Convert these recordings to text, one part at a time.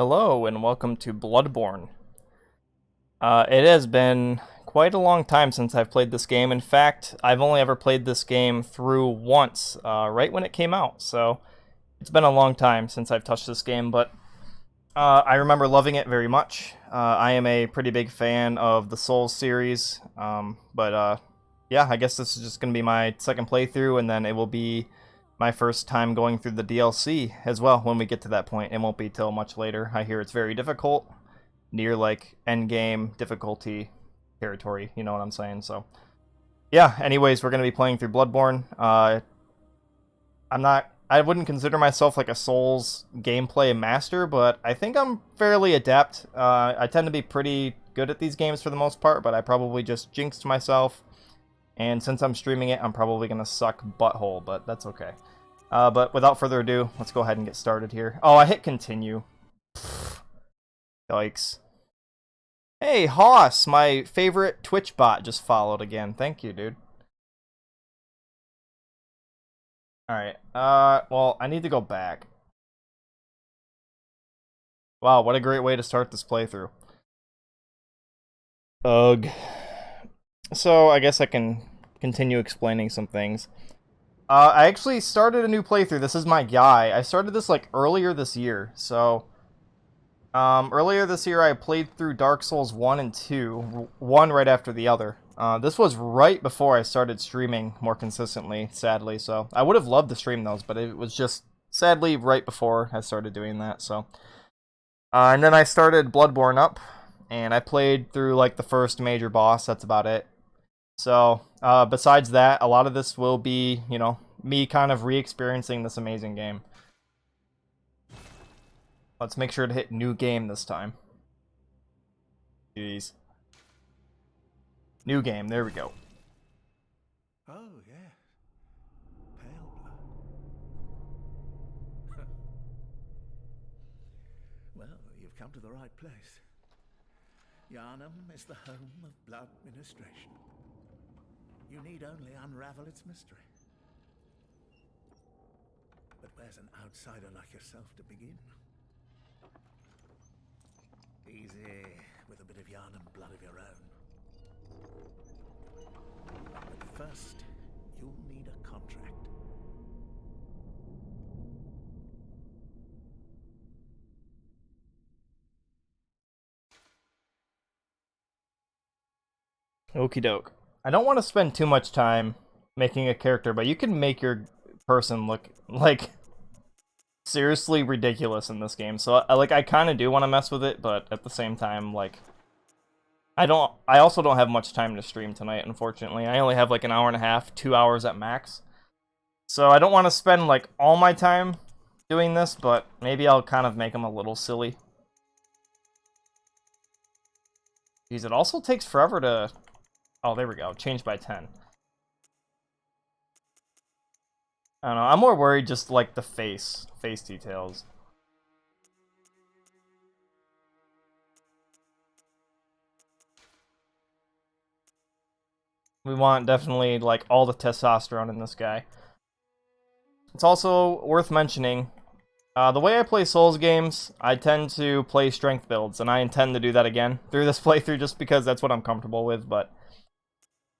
Hello and welcome to Bloodborne. It has been quite a long time since I've played this game. In fact, I've only ever played this game through once, right when it came out. So it's been a long time since I've touched this game, but I remember loving it very much. I am a pretty big fan of the Souls series, yeah, I guess this is just going to be my second playthrough, and then it will be my first time going through the DLC as well when we get to that point. It won't be till much later. I hear it's very difficult, near like end game difficulty territory, you know what I'm saying? So, yeah, anyways, we're going to be playing through Bloodborne. I wouldn't consider myself like a Souls gameplay master, but I think I'm fairly adept. I tend to be pretty good at these games for the most part, but I probably just jinxed myself. And since I'm streaming it, I'm probably going to suck butthole, but that's okay. But without further ado, let's go ahead and get started here. Oh, I hit continue. Pfft, yikes. Hey, Hoss, my favorite Twitch bot just followed again. Thank you, dude. Alright, well, I need to go back. Wow, what a great way to start this playthrough. Ugh. So, I guess I can continue explaining some things. I actually started a new playthrough. This is my guy. I started this like earlier this year. So, earlier this year I played through Dark Souls 1 and 2, one right after the other. This was right before I started streaming more consistently, sadly. So, I would have loved to stream those, but it was just sadly right before I started doing that. So, and then I started Bloodborne up, and I played through like the first major boss. That's about it. So, besides that, a lot of this will be, you know, me kind of re-experiencing this amazing game. Let's make sure to hit new game this time. Jeez. New game, there we go. Oh, yeah. Pale blood. Well, you've come to the right place. Yharnam is the home of blood ministration. You need only unravel its mystery. But where's an outsider like yourself to begin? Easy, with a bit of Yharnam blood of your own. But first, you'll need a contract. Okie doke. I don't want to spend too much time making a character, but you can make your person look like seriously ridiculous in this game. So I kind of do want to mess with it, but at the same time, like I also don't have much time to stream tonight, unfortunately. I only have like an hour and a half, 2 hours at max. So I don't want to spend like all my time doing this, but maybe I'll kind of make them a little silly. Jeez, it also takes forever to... Oh, there we go. Change by 10. I don't know. I'm more worried just like the face details. We want definitely like all the testosterone in this guy. It's also worth mentioning, the way I play Souls games, I tend to play strength builds, and I intend to do that again through this playthrough just because that's what I'm comfortable with, but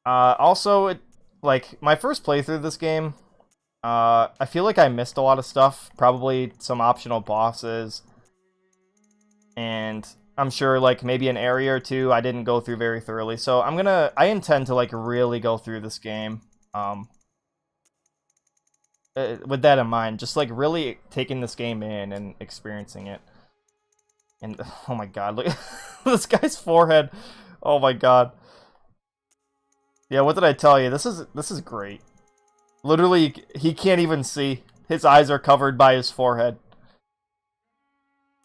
also, like, my first playthrough of this game, I feel like I missed a lot of stuff, probably some optional bosses, and I'm sure, like, maybe an area or two I didn't go through very thoroughly, so I intend to, like, really go through this game, with that in mind, just, like, really taking this game in and experiencing it. And, oh my god, look at this guy's forehead, oh my god. Yeah, what did I tell you? This is great. Literally, he can't even see. His eyes are covered by his forehead.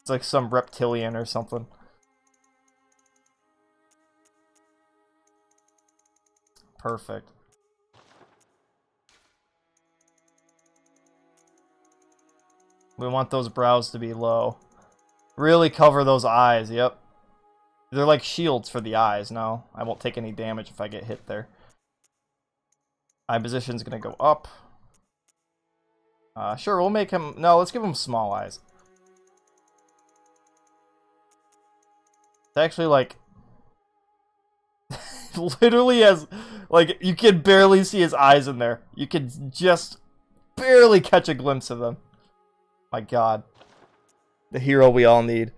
It's like some reptilian or something. Perfect. We want those brows to be low. Really cover those eyes, yep. They're like shields for the eyes. No, I won't take any damage if I get hit there. Eye position's gonna go up. Sure, we'll make him... No, let's give him small eyes. It's actually like literally has like you can barely see his eyes in there. You can just barely catch a glimpse of them. My God, the hero we all need.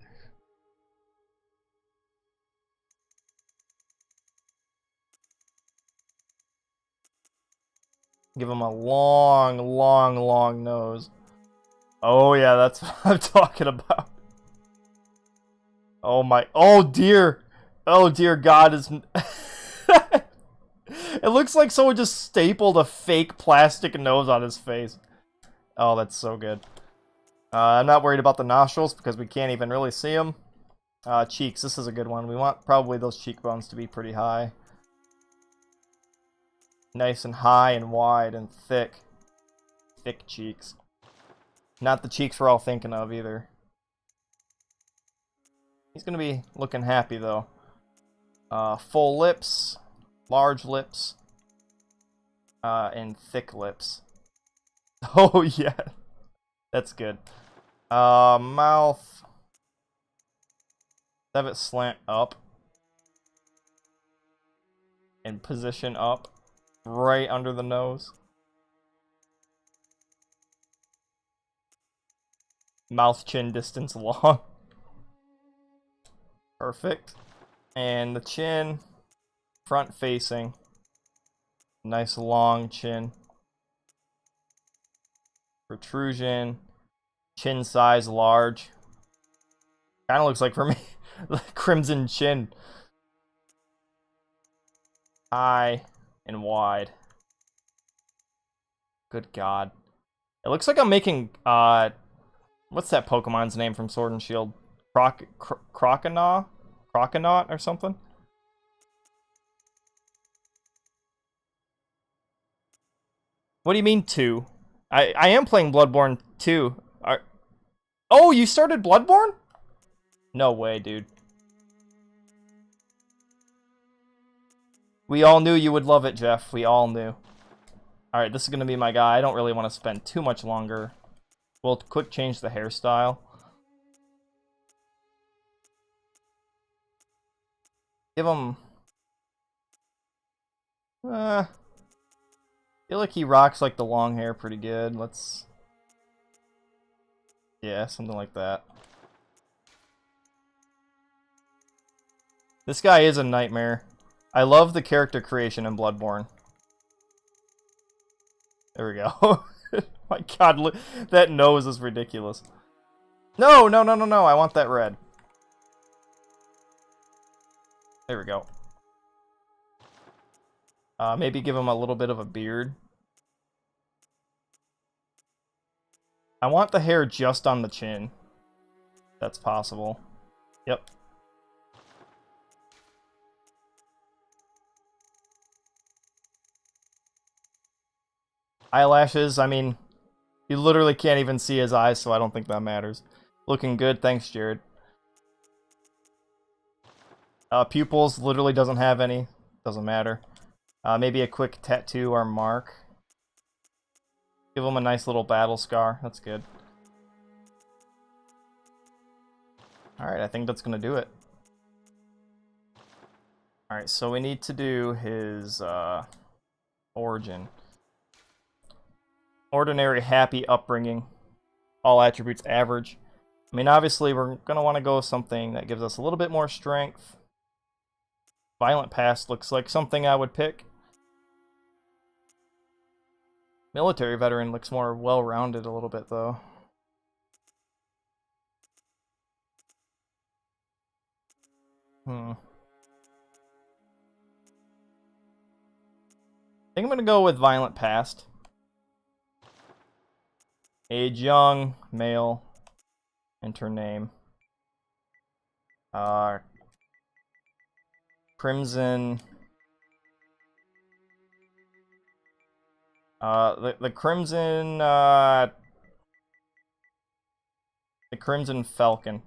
Give him a long, long, long nose. Oh yeah, that's what I'm talking about. Oh my, oh dear God is. It looks like someone just stapled a fake plastic nose on his face. Oh, that's so good. I'm not worried about the nostrils because we can't even really see them. Cheeks, this is a good one. We want probably those cheekbones to be pretty high. Nice and high and wide and thick. Thick cheeks. Not the cheeks we're all thinking of either. He's gonna be looking happy though. Full lips, large lips, and thick lips. Oh yeah, that's good. Mouth. Have it slant up. And position up. Right under the nose. Mouth chin distance long. Perfect. And the chin, front facing. Nice long chin. Protrusion. Chin size large. Kind of looks like for me, the crimson chin. High and wide. Good God. It looks like I'm making, what's that Pokemon's name from Sword and Shield? Croconaw or something? What do you mean 2? I am playing Bloodborne 2. Oh, you started Bloodborne? No way, dude. We all knew you would love it, Jeff. We all knew. Alright, this is going to be my guy. I don't really want to spend too much longer. We'll quick change the hairstyle. Give him... I feel like he rocks like the long hair pretty good. Let's... Yeah, something like that. This guy is a nightmare. I love the character creation in Bloodborne. There we go. My God, look, that nose is ridiculous. No, no, no, no, no, I want that red. There we go. Maybe give him a little bit of a beard. I want the hair just on the chin. That's possible. Yep. Eyelashes, I mean, you literally can't even see his eyes, so I don't think that matters. Looking good, thanks, Jared. Pupils, literally doesn't have any. Doesn't matter. Maybe a quick tattoo or mark. Give him a nice little battle scar. That's good. Alright, I think that's going to do it. Alright, so we need to do his origin. Ordinary, happy upbringing. All attributes average. I mean, obviously, we're going to want to go with something that gives us a little bit more strength. Violent past looks like something I would pick. Military veteran looks more well-rounded a little bit, though. I think I'm going to go with violent past. Age young, male. Enter name. Crimson. The Crimson, the Crimson Falcon.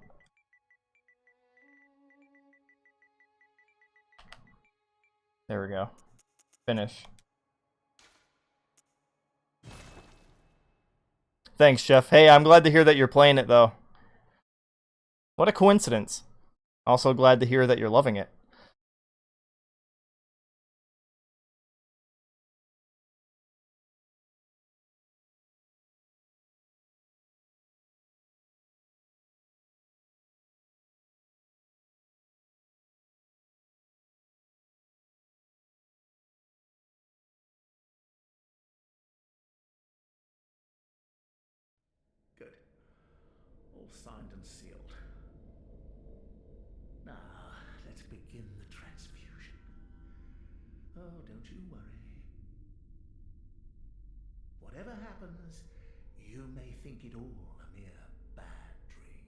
There we go. Finish. Thanks, Jeff. Hey, I'm glad to hear that you're playing it, though. What a coincidence. Also glad to hear that you're loving it. Good. All signed and sealed. Now, let's begin the transfusion. Oh, don't you worry. Whatever happens, you may think it all a mere bad dream.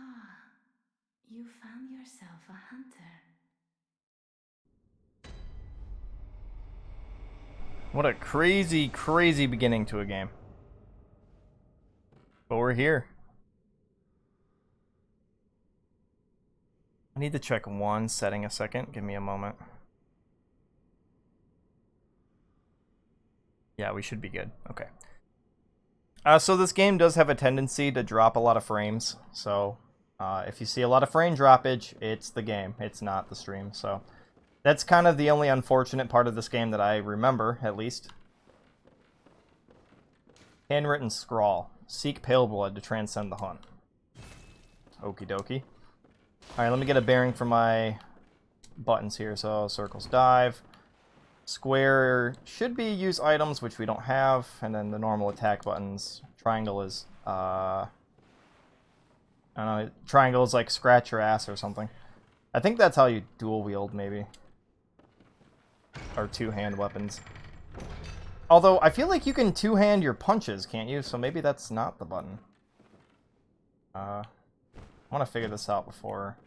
Ah, you found yourself a hunter. What a crazy, crazy beginning to a game. But we're here. I need to check one setting a second. Give me a moment. Yeah, we should be good. Okay. So this game does have a tendency to drop a lot of frames. So if you see a lot of frame droppage, it's the game. It's not the stream. So that's kind of the only unfortunate part of this game that I remember, at least. Handwritten scrawl. Seek pale blood to transcend the hunt. Okie dokie. Alright, let me get a bearing for my buttons here. So circles dive. Square should be use items, which we don't have. And then the normal attack buttons. Triangle is, I don't know, triangle is like scratch your ass or something. I think that's how you dual wield, maybe. Or two-hand weapons. Although, I feel like you can two-hand your punches, can't you? So maybe that's not the button. I want to figure this out before...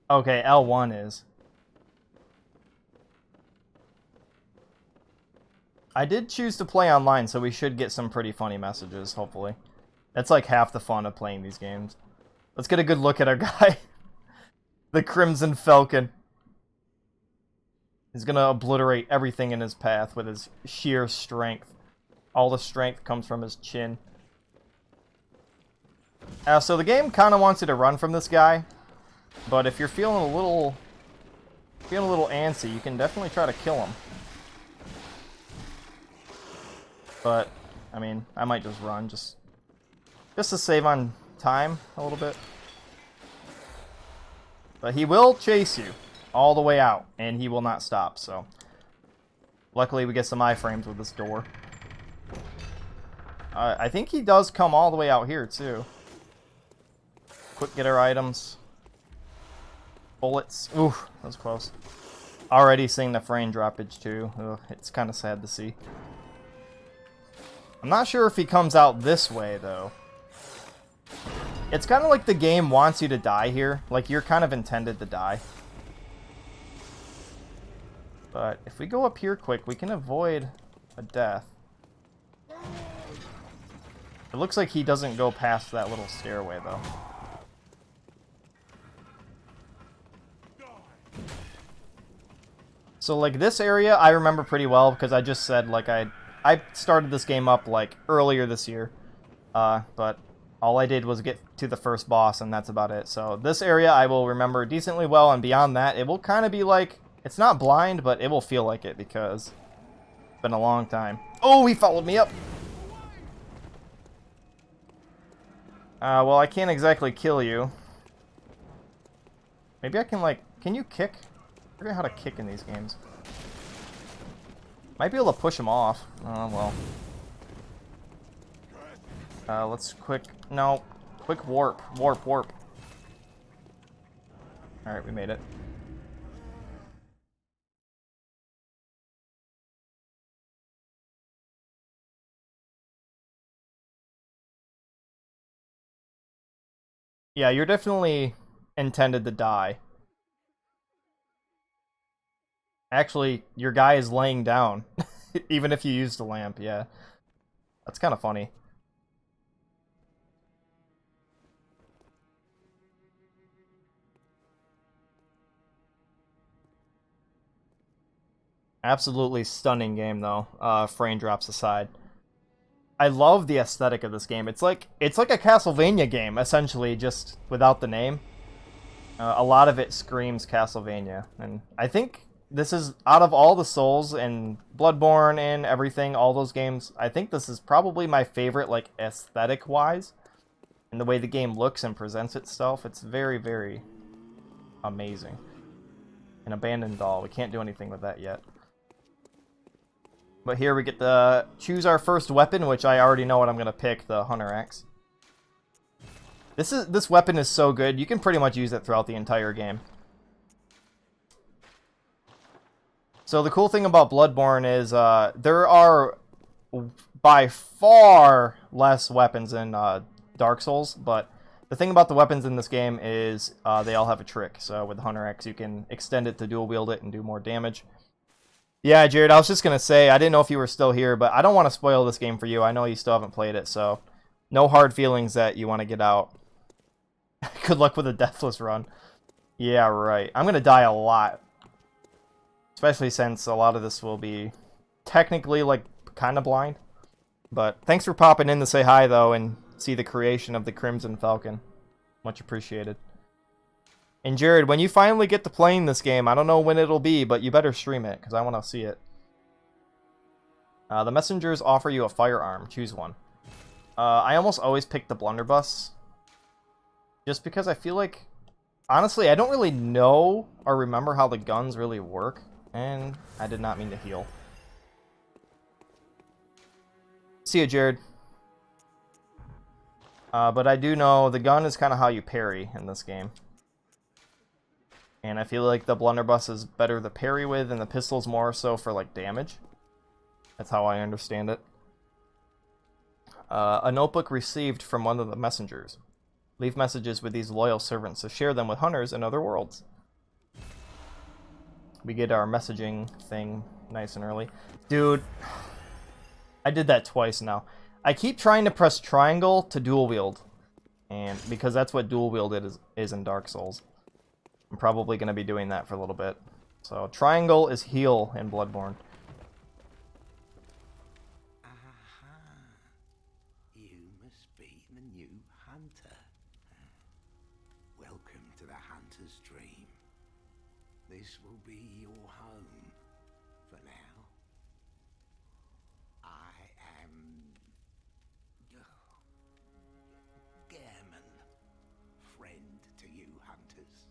Okay, L1 is. I did choose to play online, so we should get some pretty funny messages, hopefully. That's like half the fun of playing these games. Let's get a good look at our guy. The Crimson Falcon. He's gonna obliterate everything in his path with his sheer strength. All the strength comes from his chin. So the game kind of wants you to run from this guy, but if you're feeling a little antsy, you can definitely try to kill him. But I mean, I might just run just to save on time a little bit. But he will chase you all the way out, and he will not stop, so... Luckily, we get some iframes with this door. I think he does come all the way out here, too. Quick get our items. Bullets. Ooh, that was close. Already seeing the frame droppage, too. Ugh, it's kind of sad to see. I'm not sure if he comes out this way, though. It's kind of like the game wants you to die here. Like, you're kind of intended to die. But if we go up here quick, we can avoid a death. It looks like he doesn't go past that little stairway, though. So like this area I remember pretty well because I just said like I started this game up like earlier this year. But all I did was get to the first boss and that's about it. So this area I will remember decently well, and beyond that it will kind of be like, it's not blind, but it will feel like it because it's been a long time. Oh, he followed me up. Well, I can't exactly kill you. Maybe I can like, can you kick? I forget how to kick in these games. Might be able to push him off. Oh, well. Let's quick warp. Alright, we made it. Yeah, you're definitely intended to die. Actually, your guy is laying down, even if you used a lamp, yeah. That's kind of funny. Absolutely stunning game, though, frame drops aside. I love the aesthetic of this game. It's like a Castlevania game, essentially, just without the name. A lot of it screams Castlevania, and I think this is, out of all the Souls and Bloodborne and everything, all those games, I think this is probably my favorite, like, aesthetic-wise, and the way the game looks and presents itself. It's very, very amazing. An abandoned doll. We can't do anything with that yet. But here we get to choose our first weapon, which I already know what I'm going to pick, the Hunter Axe. This weapon is so good, you can pretty much use it throughout the entire game. So the cool thing about Bloodborne is there are by far less weapons in Dark Souls, but the thing about the weapons in this game is they all have a trick. So with the Hunter Axe, you can extend it to dual wield it and do more damage. Yeah, Jared, I was just going to say, I didn't know if you were still here, but I don't want to spoil this game for you. I know you still haven't played it, so no hard feelings that you want to get out. Good luck with a deathless run. Yeah, right. I'm going to die a lot. Especially since a lot of this will be technically, like, kind of blind. But thanks for popping in to say hi, though, and see the creation of the Crimson Falcon. Much appreciated. And Jared, when you finally get to playing this game, I don't know when it'll be, but you better stream it, because I want to see it. The messengers offer you a firearm. Choose one. I almost always pick the blunderbuss. Just because I feel like... Honestly, I don't really know or remember how the guns really work. And I did not mean to heal. See ya, Jared. But I do know the gun is kind of how you parry in this game. And I feel like the blunderbuss is better to parry with, and the pistol's more so for, like, damage. That's how I understand it. A notebook received from one of the messengers. Leave messages with these loyal servants to share them with hunters in other worlds. We get our messaging thing nice and early. Dude, I did that twice now. I keep trying to press triangle to dual wield. And because that's what dual wield is in Dark Souls. I'm probably going to be doing that for a little bit. So, triangle is heal in Bloodborne. Aha. You must be the new hunter. Welcome to the hunter's dream. This will be your home for now. I am... Gehrman, friend to you hunters.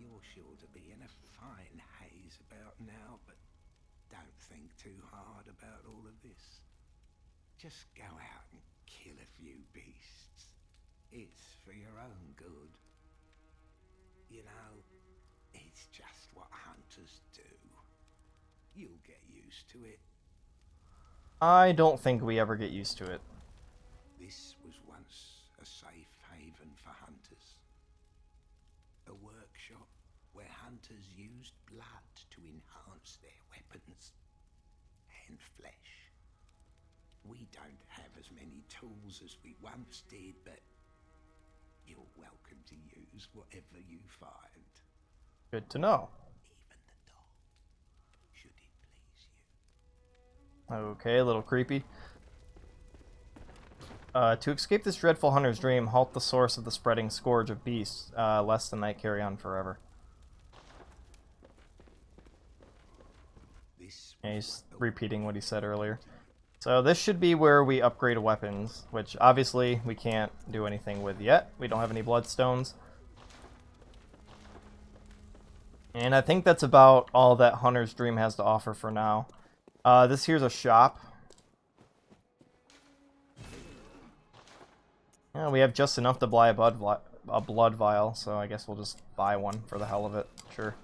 You're sure to be in a fine haze about now, but don't think too hard about all of this. Just go out and kill a few beasts. It's for your own good. You know, it's just what hunters do. You'll get used to it. I don't think we ever get used to it. This was once a safe haven for hunters. A workshop where hunters used blood to enhance their weapons and flesh. We don't have as many tools as we once did, but you're welcome to use whatever you find. Good to know. Even the dog. Okay, a little creepy. To escape this dreadful hunter's dream, halt the source of the spreading scourge of beasts, lest the night carry on forever. And he's repeating what he said earlier. So this should be where we upgrade weapons, which obviously we can't do anything with yet. We don't have any bloodstones. And I think that's about all that Hunter's Dream has to offer for now. This here's a shop. Yeah, we have just enough to buy a blood vial, so I guess we'll just buy one for the hell of it. Sure.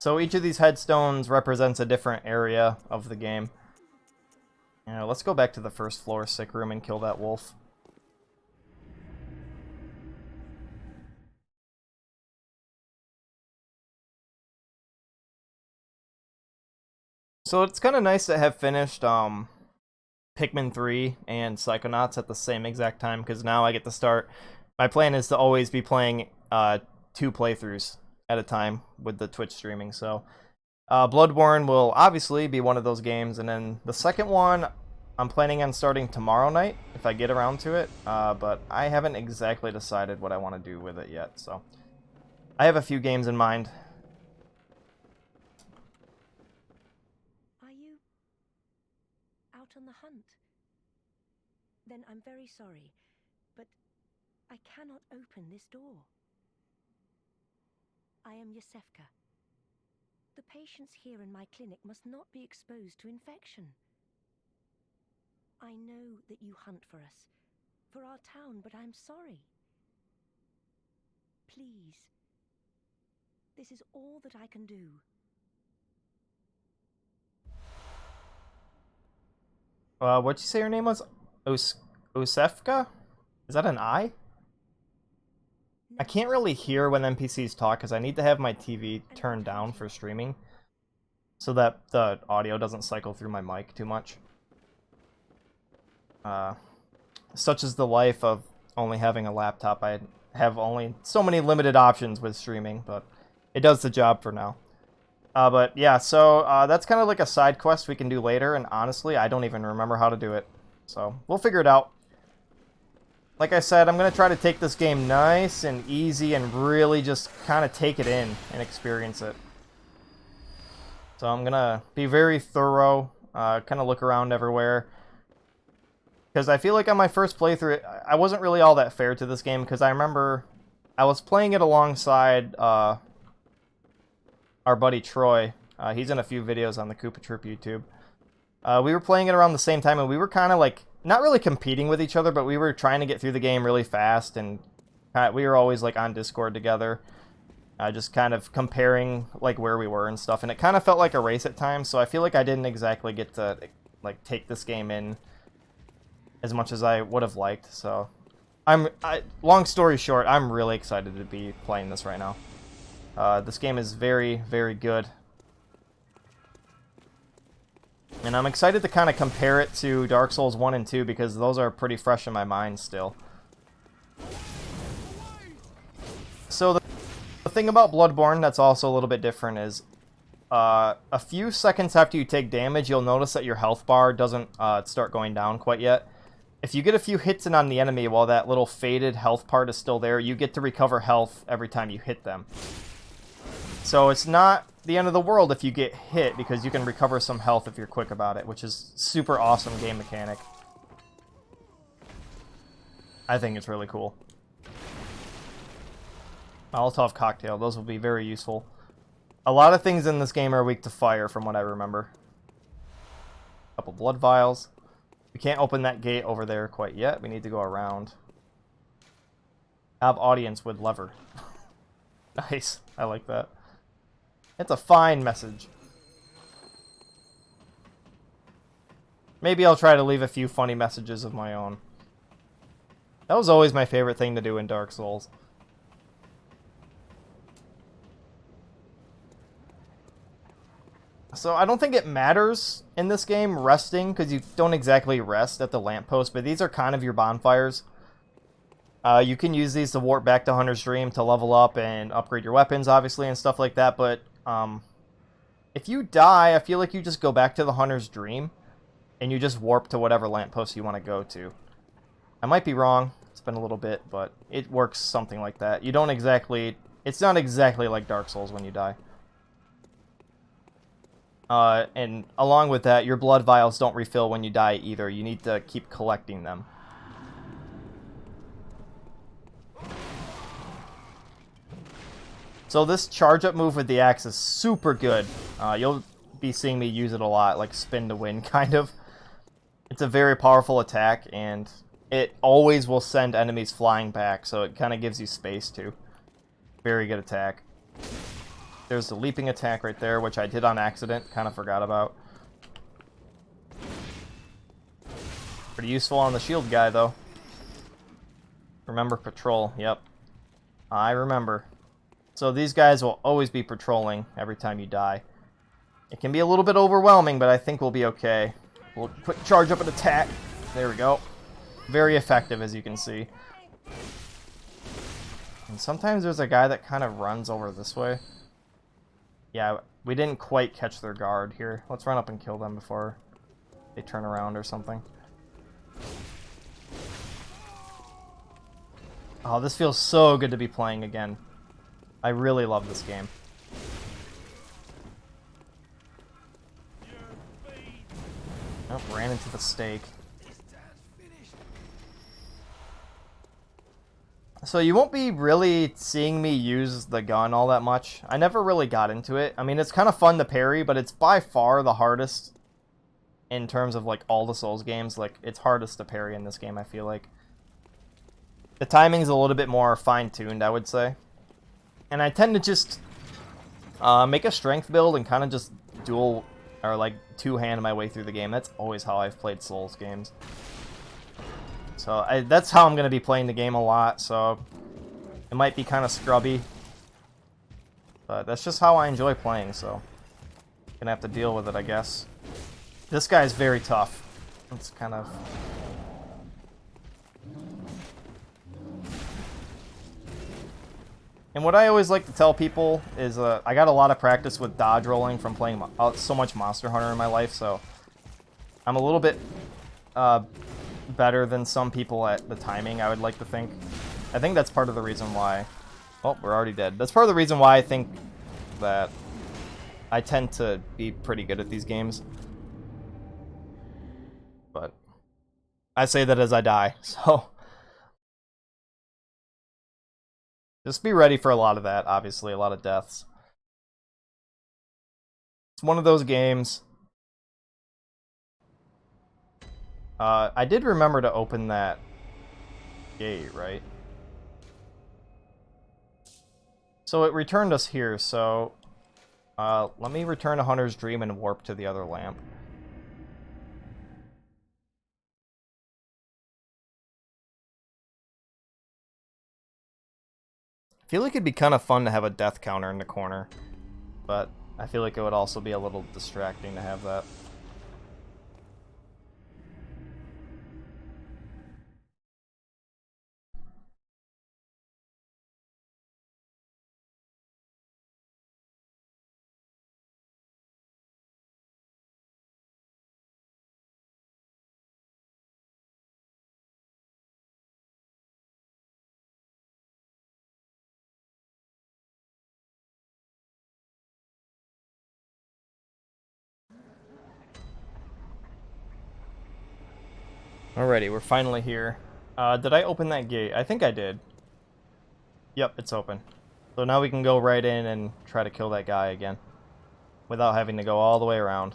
So each of these headstones represents a different area of the game. Let's go back to the first floor sick room and kill that wolf. So it's kind of nice to have finished Pikmin 3 and Psychonauts at the same exact time, because now I get to start. My plan is to always be playing 2 playthroughs at a time with the Twitch streaming. So Bloodborne will obviously be one of those games, and then the second one I'm planning on starting tomorrow night if I get around to it, but I haven't exactly decided what I want to do with it yet. So I have a few games in mind. Are you out on the hunt? Then I'm very sorry, but I cannot open this door. I am Yosefka. The patients here in my clinic must not be exposed to infection. I know that you hunt for us, for our town, but I'm sorry. Please. This is all that I can do. What'd you say her name was? Osefka? Is that an I? I can't really hear when NPCs talk because I need to have my TV turned down for streaming so that the audio doesn't cycle through my mic too much. Such is the life of only having a laptop. I have only so many limited options with streaming, but it does the job for now. But yeah, so that's kind of like a side quest we can do later, and honestly, I don't even remember how to do it. So we'll figure it out. Like I said, I'm going to try to take this game nice and easy and really just kind of take it in and experience it. So I'm going to be very thorough, kind of look around everywhere. Because I feel like on my first playthrough, I wasn't really all that fair to this game, because I remember I was playing it alongside our buddy Troy. He's in a few videos on the Koopa Troop YouTube. We were playing it around the same time, and we were kind of like, not really competing with each other, but we were trying to get through the game really fast, and we were always like on Discord together, just kind of comparing like where we were and stuff, and it kind of felt like a race at times, so I feel like I didn't exactly get to like take this game in as much as I would have liked. So long story short, I'm really excited to be playing this right now. This game is very, very good. And I'm excited to kind of compare it to Dark Souls 1 and 2 because those are pretty fresh in my mind still. So the thing about Bloodborne that's also a little bit different is a few seconds after you take damage, you'll notice that your health bar doesn't start going down quite yet. If you get a few hits in on the enemy while that little faded health part is still there, you get to recover health every time you hit them. So it's not the end of the world if you get hit, because you can recover some health if you're quick about it, which is super awesome game mechanic. I think it's really cool. Molotov cocktail, those will be very useful. A lot of things in this game are weak to fire from what I remember. A couple blood vials. We can't open that gate over there quite yet. We need to go around. Have audience with lever. Nice. I like that. It's a fine message. Maybe I'll try to leave a few funny messages of my own. That was always my favorite thing to do in Dark Souls. So I don't think it matters in this game resting, because you don't exactly rest at the lamppost, but these are kind of your bonfires. You can use these to warp back to Hunter's Dream to level up and upgrade your weapons, obviously, and stuff like that, but if you die, I feel like you just go back to the Hunter's Dream, and you just warp to whatever lamppost you want to go to. I might be wrong, it's been a little bit, but it works something like that. You don't exactly... It's not exactly like Dark Souls when you die. And along with that, your blood vials don't refill when you die either. You need to keep collecting them. So this charge up move with the axe is super good. You'll be seeing me use it a lot, like spin to win, kind of. It's a very powerful attack, and it always will send enemies flying back, so it kind of gives you space too. Very good attack. There's the leaping attack right there, which I did on accident, kind of forgot about. Pretty useful on the shield guy, though. Remember patrol, yep. I remember. So these guys will always be patrolling every time you die. It can be a little bit overwhelming, but I think we'll be okay. We'll quick charge up and attack. There we go. Very effective, as you can see. And sometimes there's a guy that kind of runs over this way. Yeah, we didn't quite catch their guard here. Let's run up and kill them before they turn around or something. Oh, this feels so good to be playing again. I really love this game. Oh, ran into the stake. So you won't be really seeing me use the gun all that much. I never really got into it. I mean, it's kind of fun to parry, but it's by far the hardest in terms of, like, all the Souls games. Like, it's hardest to parry in this game, I feel like. The timing's a little bit more fine-tuned, I would say. And I tend to just make a strength build and kind of just dual, or, like, two-hand my way through the game. That's always how I've played Souls games. So that's how I'm going to be playing the game a lot, so it might be kind of scrubby. But that's just how I enjoy playing, so gonna have to deal with it, I guess. This guy's very tough. It's kind of... And what I always like to tell people is I got a lot of practice with dodge rolling from playing so much Monster Hunter in my life, so I'm a little bit... better than some people at the timing, I would like to think. I think that's part of the reason why... Oh, we're already dead. That's part of the reason why I think that I tend to be pretty good at these games. But I say that as I die, so... Just be ready for a lot of that, obviously, a lot of deaths. It's one of those games... I did remember to open that gate, right? So it returned us here, so... let me return to Hunter's Dream and warp to the other lamp. I feel like it'd be kind of fun to have a death counter in the corner, but I feel like it would also be a little distracting to have that. Alrighty, we're finally here. Did I open that gate? I think I did. Yep, it's open. So now we can go right in and try to kill that guy again. Without having to go all the way around.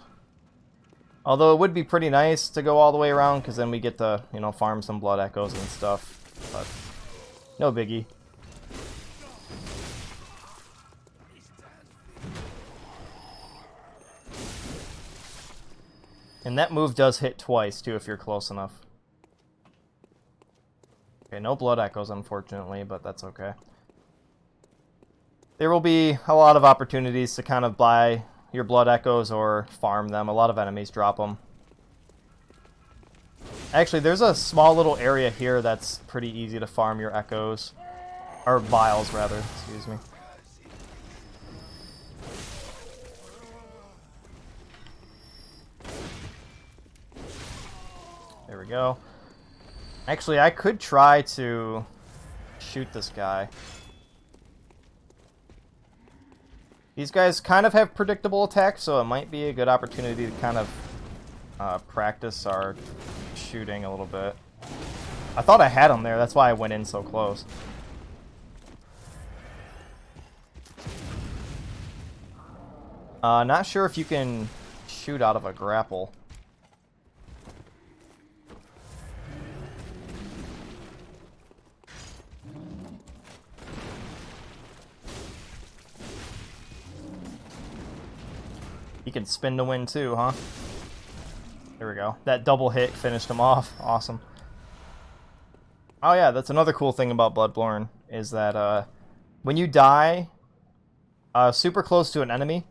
Although it would be pretty nice to go all the way around, because then we get to, you know, farm some blood echoes and stuff. But, no biggie. And that move does hit twice, too, if you're close enough. Okay, no blood echoes, unfortunately, but that's okay. There will be a lot of opportunities to kind of buy your blood echoes or farm them. A lot of enemies drop them. Actually, there's a small little area here that's pretty easy to farm your echoes. Or vials, rather. Excuse me. There we go. Actually, I could try to shoot this guy. These guys kind of have predictable attacks, so it might be a good opportunity to kind of practice our shooting a little bit. I thought I had him there, that's why I went in so close. Not sure if you can shoot out of a grapple. You can spin to win too, huh? There we go. That double hit finished him off. Awesome. Oh yeah, that's another cool thing about Bloodborne, is that when you die super close to an enemy,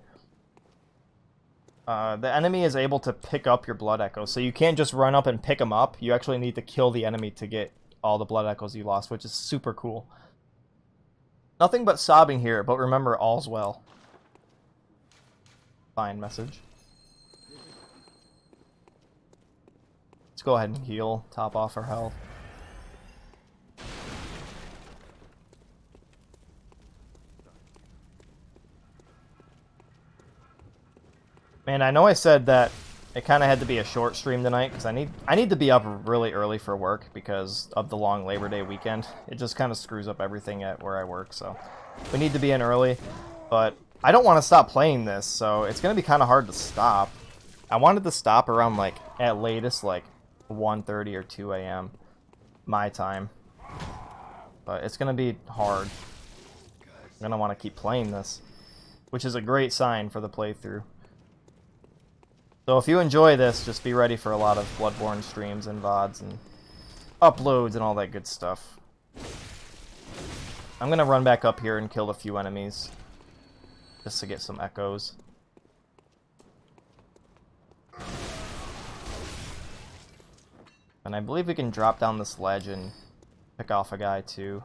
the enemy is able to pick up your blood echoes. So you can't just run up and pick them up. You actually need to kill the enemy to get all the blood echoes you lost, which is super cool. Nothing but sobbing here, but remember, all's well. Fine message. Let's go ahead and heal, top off our health. Man, I know I said that it kind of had to be a short stream tonight because I need to be up really early for work because of the long Labor Day weekend. It just kind of screws up everything at where I work, so we need to be in early. But I don't want to stop playing this, so it's going to be kind of hard to stop. I wanted to stop around, like, at latest, like, 1:30 or 2 a.m. my time. But it's going to be hard. I'm going to want to keep playing this, which is a great sign for the playthrough. So if you enjoy this, just be ready for a lot of Bloodborne streams and VODs and uploads and all that good stuff. I'm going to run back up here and kill a few enemies, just to get some echoes. And I believe we can drop down this ledge and pick off a guy too.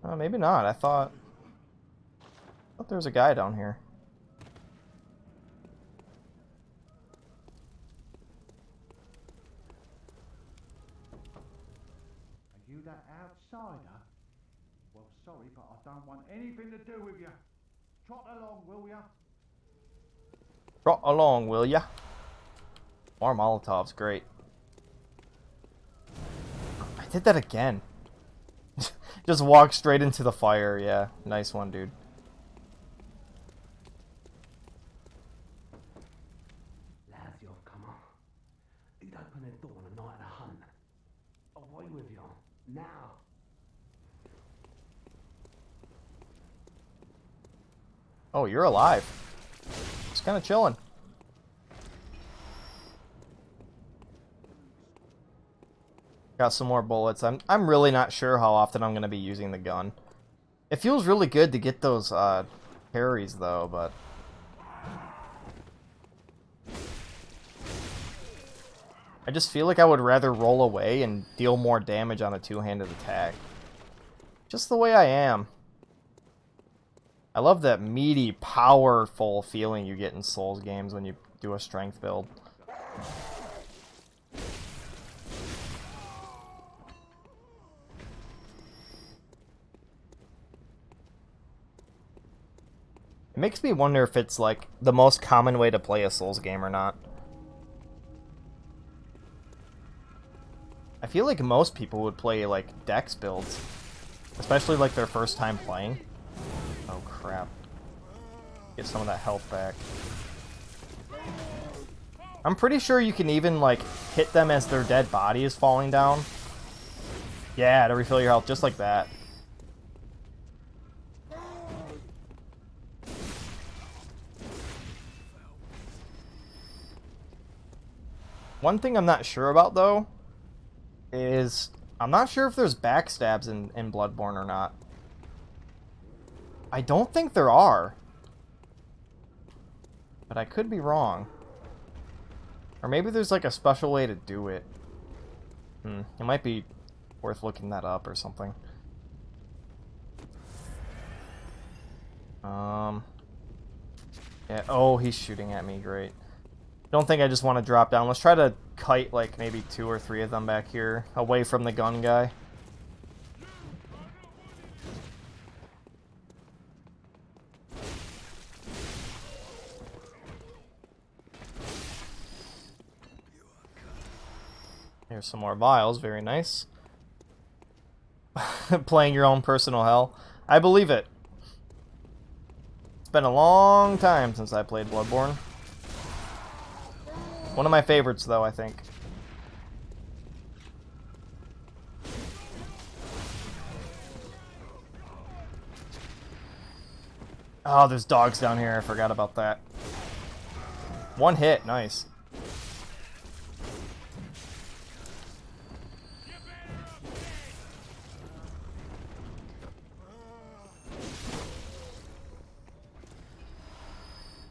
Oh, maybe not. I thought there was a guy down here. Are you that outsider? Well, sorry, but I don't want anything to do with you. Trot along, will ya? Trot along, will ya? More Molotovs, great. I did that again. Just walk straight into the fire, yeah. Nice one, dude. Lads, you've come on. You'd open the door on a night of hunt. Away with you. Now. Oh, you're alive. Just kind of chilling. Got some more bullets. I'm really not sure how often I'm going to be using the gun. It feels really good to get those parries though, but I just feel like I would rather roll away and deal more damage on a two-handed attack. Just the way I am. I love that meaty, powerful feeling you get in Souls games when you do a strength build. It makes me wonder if it's like the most common way to play a Souls game or not. I feel like most people would play like dex builds, especially like their first time playing. Oh crap. Get some of that health back. I'm pretty sure you can even like hit them as their dead body is falling down. Yeah, to refill your health, just like that. One thing I'm not sure about though is I'm not sure if there's backstabs in Bloodborne or not. I don't think there are, but I could be wrong. Or maybe there's like a special way to do it. It might be worth looking that up or something. Yeah, oh, he's shooting at me, great. Don't think I just want to drop down. Let's try to kite like maybe 2 or 3 of them back here, away from the gun guy. Here's some more vials, very nice. Playing your own personal hell. I believe it. It's been a long time since I played Bloodborne. One of my favorites, though, I think. Oh, there's dogs down here. I forgot about that. One hit, nice.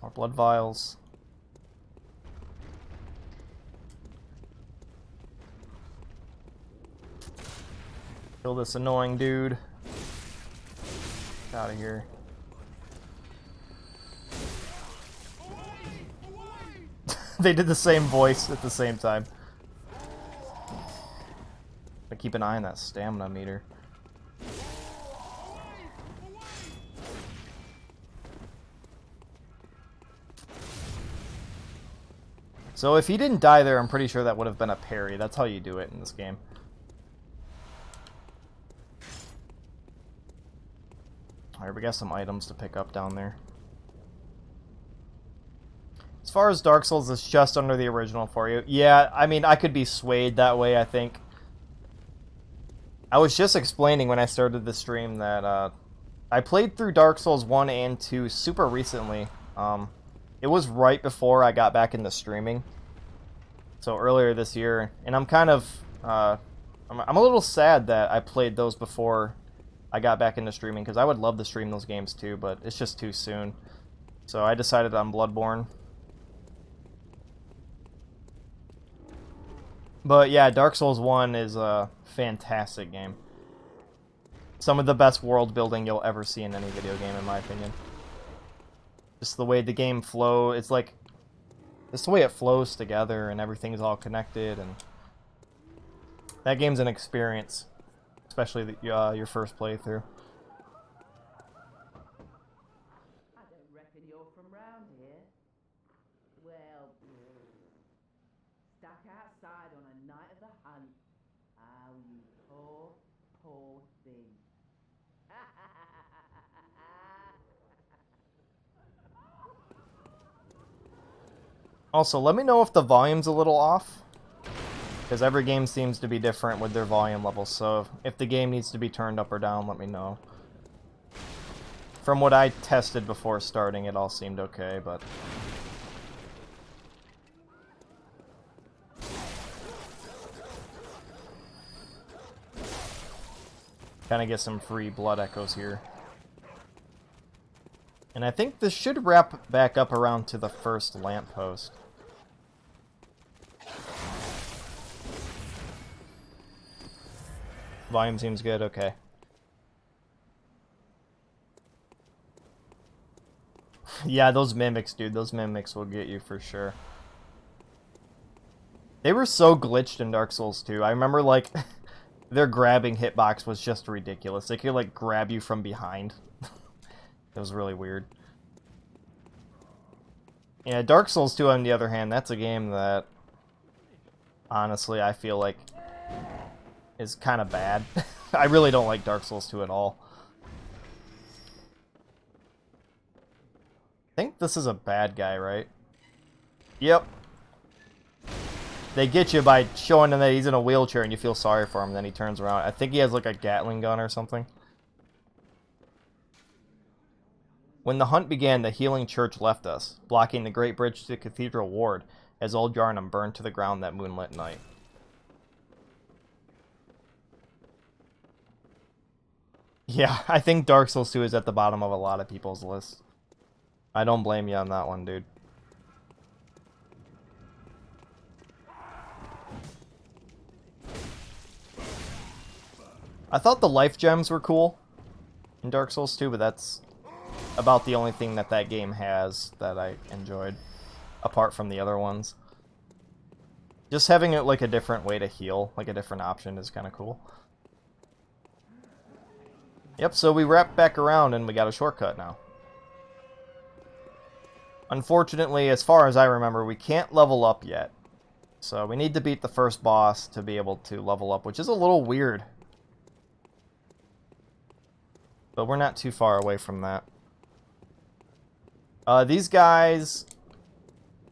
More blood vials. Kill this annoying dude. Get out of here. They did the same voice at the same time. But keep an eye on that stamina meter. So if he didn't die there, I'm pretty sure that would have been a parry. That's how you do it in this game. Alright, we got some items to pick up down there. As far as Dark Souls, it's just under the original for you. Yeah, I mean, I could be swayed that way, I think. I was just explaining when I started the stream that I played through Dark Souls 1 and 2 super recently. It was right before I got back into streaming. So earlier this year. And I'm kind of... I'm a little sad that I played those before I got back into streaming, because I would love to stream those games too, but it's just too soon. So I decided on Bloodborne. But yeah, Dark Souls 1 is a fantastic game. Some of the best world building you'll ever see in any video game, in my opinion. Just the way the game flows, it's like... Just the way it flows together and everything's all connected, and... That game's an experience. Especially your first playthrough. I don't reckon you're from round here. Well, stuck outside on a night of the hunt. Oh, you poor, poor thing. Also, let me know if the volume's a little off. Because every game seems to be different with their volume levels, so if the game needs to be turned up or down, let me know. From what I tested before starting, it all seemed okay, but... Kind of get some free blood echoes here. And I think this should wrap back up around to the first lamppost. Volume seems good, okay. Yeah, those mimics, dude. Those mimics will get you for sure. They were so glitched in Dark Souls 2. I remember, like, their grabbing hitbox was just ridiculous. They could, like, grab you from behind. It was really weird. Yeah, Dark Souls 2, on the other hand, that's a game that, honestly, I feel like is kind of bad. I really don't like Dark Souls 2 at all. I think this is a bad guy, right? Yep. They get you by showing him that he's in a wheelchair and you feel sorry for him, then he turns around. I think he has like a Gatling gun or something. When the hunt began, the healing church left us, blocking the great bridge to the cathedral ward as old Yharnam burned to the ground that moonlit night. Yeah, I think Dark Souls 2 is at the bottom of a lot of people's list. I don't blame you on that one, dude. I thought the life gems were cool in Dark Souls 2, but that's about the only thing that that game has that I enjoyed, apart from the other ones. Just having it like a different way to heal, like a different option, is kind of cool. Yep, so we wrap back around and we got a shortcut now. Unfortunately, as far as I remember, we can't level up yet. So we need to beat the first boss to be able to level up, which is a little weird. But we're not too far away from that. These guys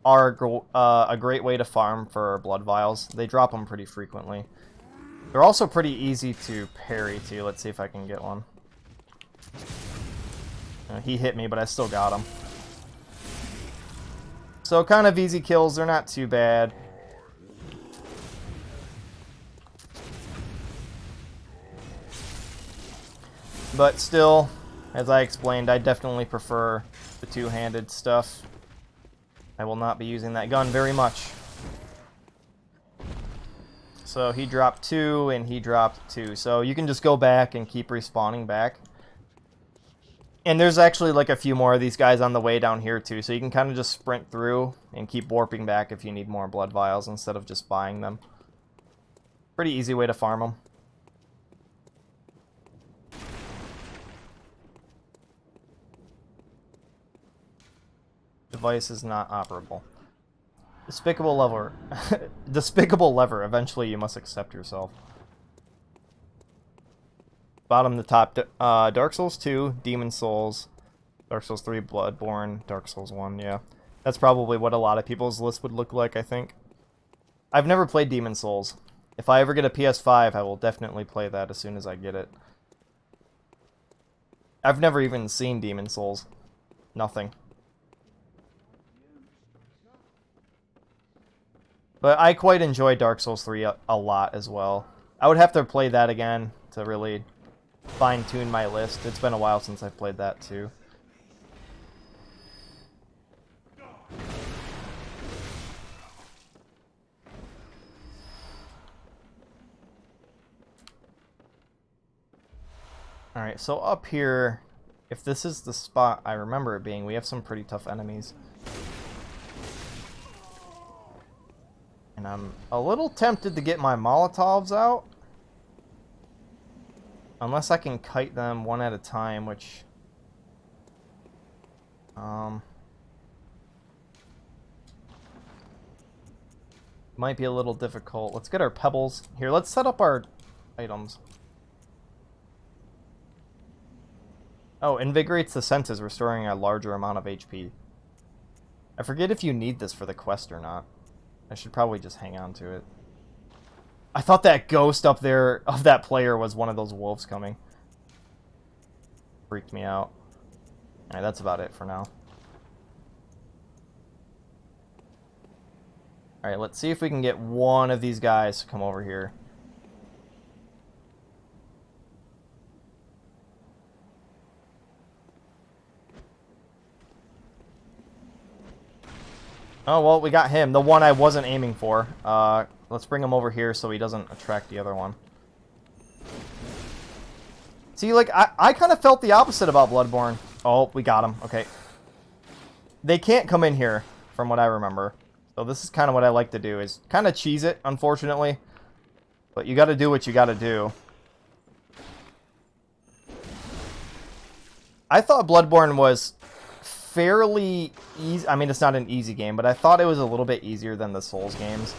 are a great way to farm for blood vials. They drop them pretty frequently. They're also pretty easy to parry too. Let's see if I can get one. He hit me, but I still got him. So kind of easy kills. They're not too bad. But still, as I explained, I definitely prefer the two-handed stuff. I will not be using that gun very much. So he dropped 2 and he dropped 2. So you can just go back and keep respawning back. And there's actually like a few more of these guys on the way down here too. So you can kind of just sprint through and keep warping back if you need more blood vials instead of just buying them. Pretty easy way to farm them. Device is not operable. Despicable lever. Despicable lever. Eventually you must accept yourself. Bottom to top. Dark Souls 2, Demon Souls, Dark Souls 3, Bloodborne, Dark Souls 1, yeah. That's probably what a lot of people's list would look like, I think. I've never played Demon Souls. If I ever get a PS5, I will definitely play that as soon as I get it. I've never even seen Demon Souls. Nothing. But I quite enjoy Dark Souls 3 a lot as well. I would have to play that again to really fine-tune my list. It's been a while since I've played that too. Alright, so up here, if this is the spot I remember it being, we have some pretty tough enemies. And I'm a little tempted to get my Molotovs out. Unless I can kite them one at a time, which... might be a little difficult. Let's get our pebbles. Here, let's set up our items. Oh, invigorates the senses, restoring a larger amount of HP. I forget if you need this for the quest or not. I should probably just hang on to it. I thought that ghost up there of that player was one of those wolves coming. Freaked me out. Alright, that's about it for now. Alright, let's see if we can get one of these guys to come over here. Oh, well, we got him. The one I wasn't aiming for. Let's bring him over here so he doesn't attract the other one. See, like, I kind of felt the opposite about Bloodborne. Oh, we got him. Okay. They can't come in here, from what I remember. So this is kind of what I like to do, is kind of cheese it, unfortunately. But you got to do what you got to do. I thought Bloodborne was fairly easy. I mean, it's not an easy game, but I thought it was a little bit easier than the Souls games.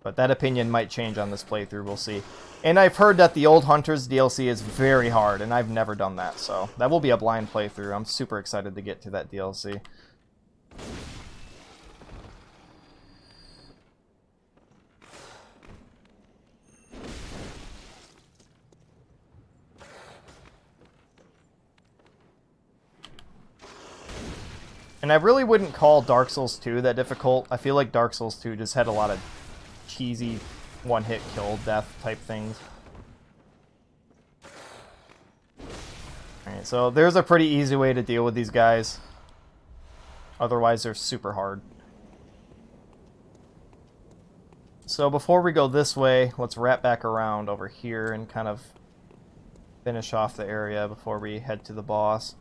But that opinion might change on this playthrough, we'll see. And I've heard that the Old Hunters DLC is very hard, and I've never done that, so that will be a blind playthrough. I'm super excited to get to that DLC. And I really wouldn't call Dark Souls 2 that difficult. I feel like Dark Souls 2 just had a lot of cheesy one-hit kill death type things. Alright, so there's a pretty easy way to deal with these guys. Otherwise, they're super hard. So before we go this way, let's wrap back around over here and kind of finish off the area before we head to the boss.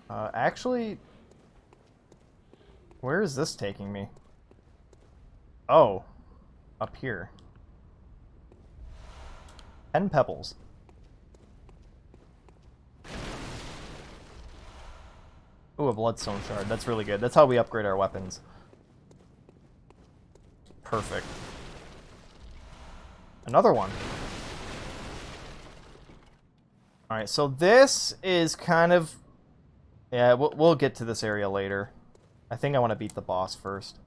Actually, where is this taking me? Oh, up here. 10 pebbles. Ooh, a bloodstone shard. That's really good. That's how we upgrade our weapons. Perfect. Another one. Alright, so this is kind of... Yeah, we'll get to this area later. I think I want to beat the boss first.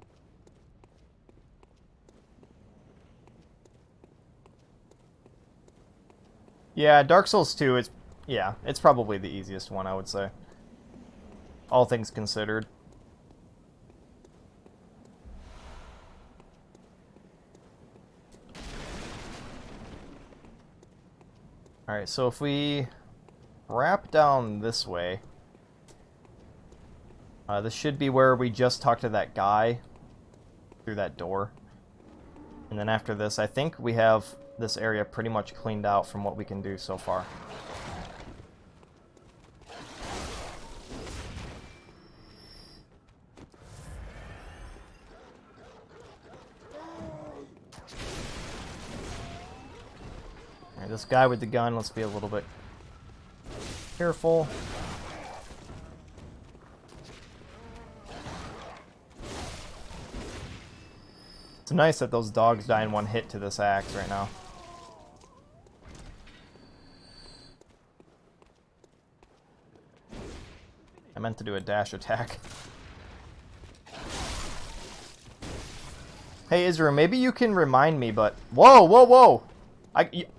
Yeah, Dark Souls 2 is... Yeah, it's probably the easiest one, I would say. All things considered. Alright, so if we wrap down this way, this should be where we just talked to that guy through that door. And then after this, I think we have this area pretty much cleaned out from what we can do so far. Alright, this guy with the gun, let's be a little bit careful. It's nice that those dogs die in one hit to this axe right now. I meant to do a dash attack. Hey, Israel, maybe you can remind me, but... Whoa, whoa, whoa!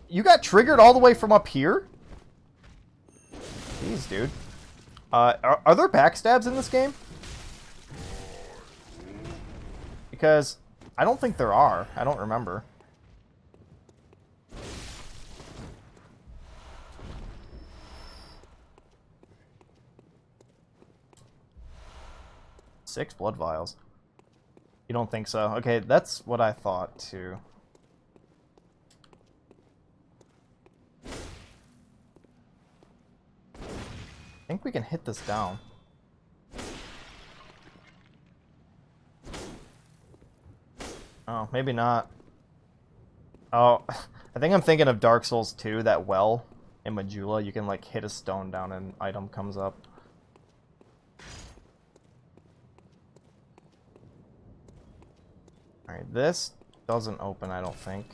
You got triggered all the way from up here? Jeez, dude. Are there backstabs in this game? Because... I don't think there are. I don't remember. Six blood vials. You don't think so? Okay, that's what I thought too. I think we can hit this down. Oh, maybe not. Oh, I think I'm thinking of Dark Souls 2, that well in Majula. You can, like, hit a stone down and an item comes up. Alright, this doesn't open, I don't think.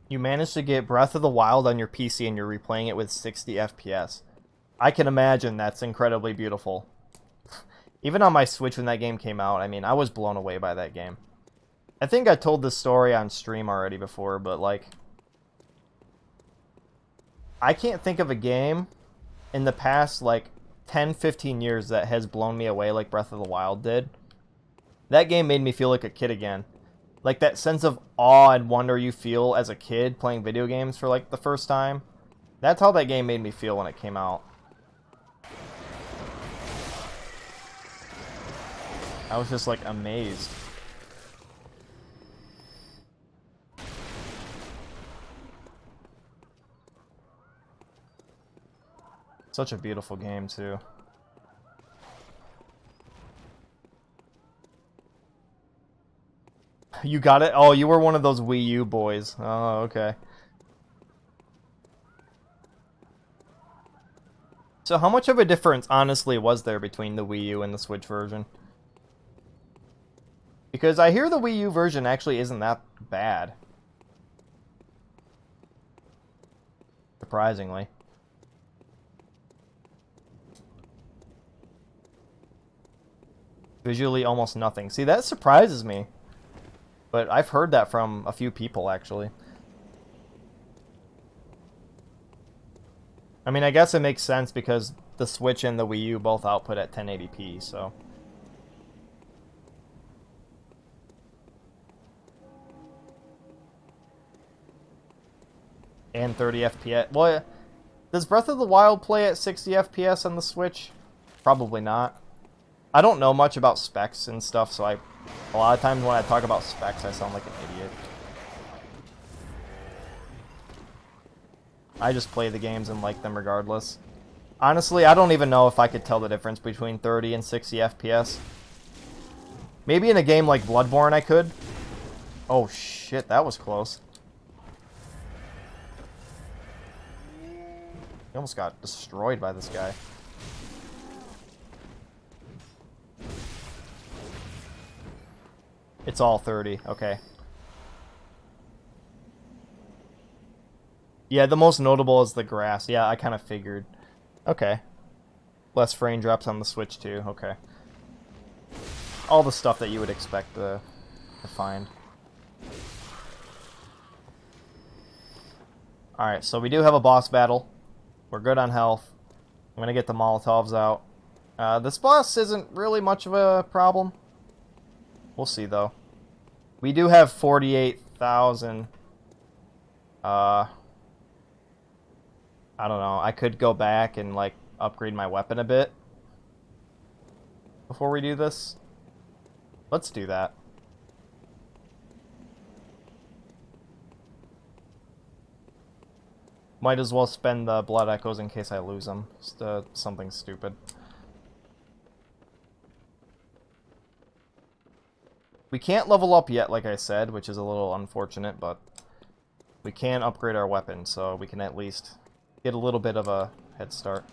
You managed to get Breath of the Wild on your PC and you're replaying it with 60 FPS. I can imagine that's incredibly beautiful. Even on my Switch when that game came out, I mean, I was blown away by that game. I think I told this story on stream already before, but like... I can't think of a game in the past, like, 10-15 years that has blown me away like Breath of the Wild did. That game made me feel like a kid again. Like, that sense of awe and wonder you feel as a kid playing video games for, like, the first time. That's how that game made me feel when it came out. I was just, like, amazed. Such a beautiful game, too. You got it? Oh, you were one of those Wii U boys. Oh, okay. So how much of a difference, honestly, was there between the Wii U and the Switch version? Because I hear the Wii U version actually isn't that bad. Surprisingly. Visually, almost nothing. See, that surprises me. But I've heard that from a few people, actually. I mean, I guess it makes sense because the Switch and the Wii U both output at 1080p, so... and 30 FPS. Well, does Breath of the Wild play at 60 FPS on the Switch? Probably not. I don't know much about specs and stuff, so a lot of times when I talk about specs, I sound like an idiot. I just play the games and like them regardless. Honestly, I don't even know if I could tell the difference between 30 and 60 FPS. Maybe in a game like Bloodborne I could. Oh shit, that was close. He almost got destroyed by this guy. It's all 30, okay. Yeah, the most notable is the grass. Yeah, I kind of figured. Okay. Less frame drops on the Switch too, okay. All the stuff that you would expect to find. Alright, so we do have a boss battle. We're good on health. I'm gonna get the Molotovs out. This boss isn't really much of a problem. We'll see, though. We do have 48,000. I don't know. I could go back and, like, upgrade my weapon a bit before we do this. Let's do that. Might as well spend the blood echoes in case I lose them. Just something stupid. We can't level up yet, like I said, which is a little unfortunate, but we can upgrade our weapon, so we can at least get a little bit of a head start.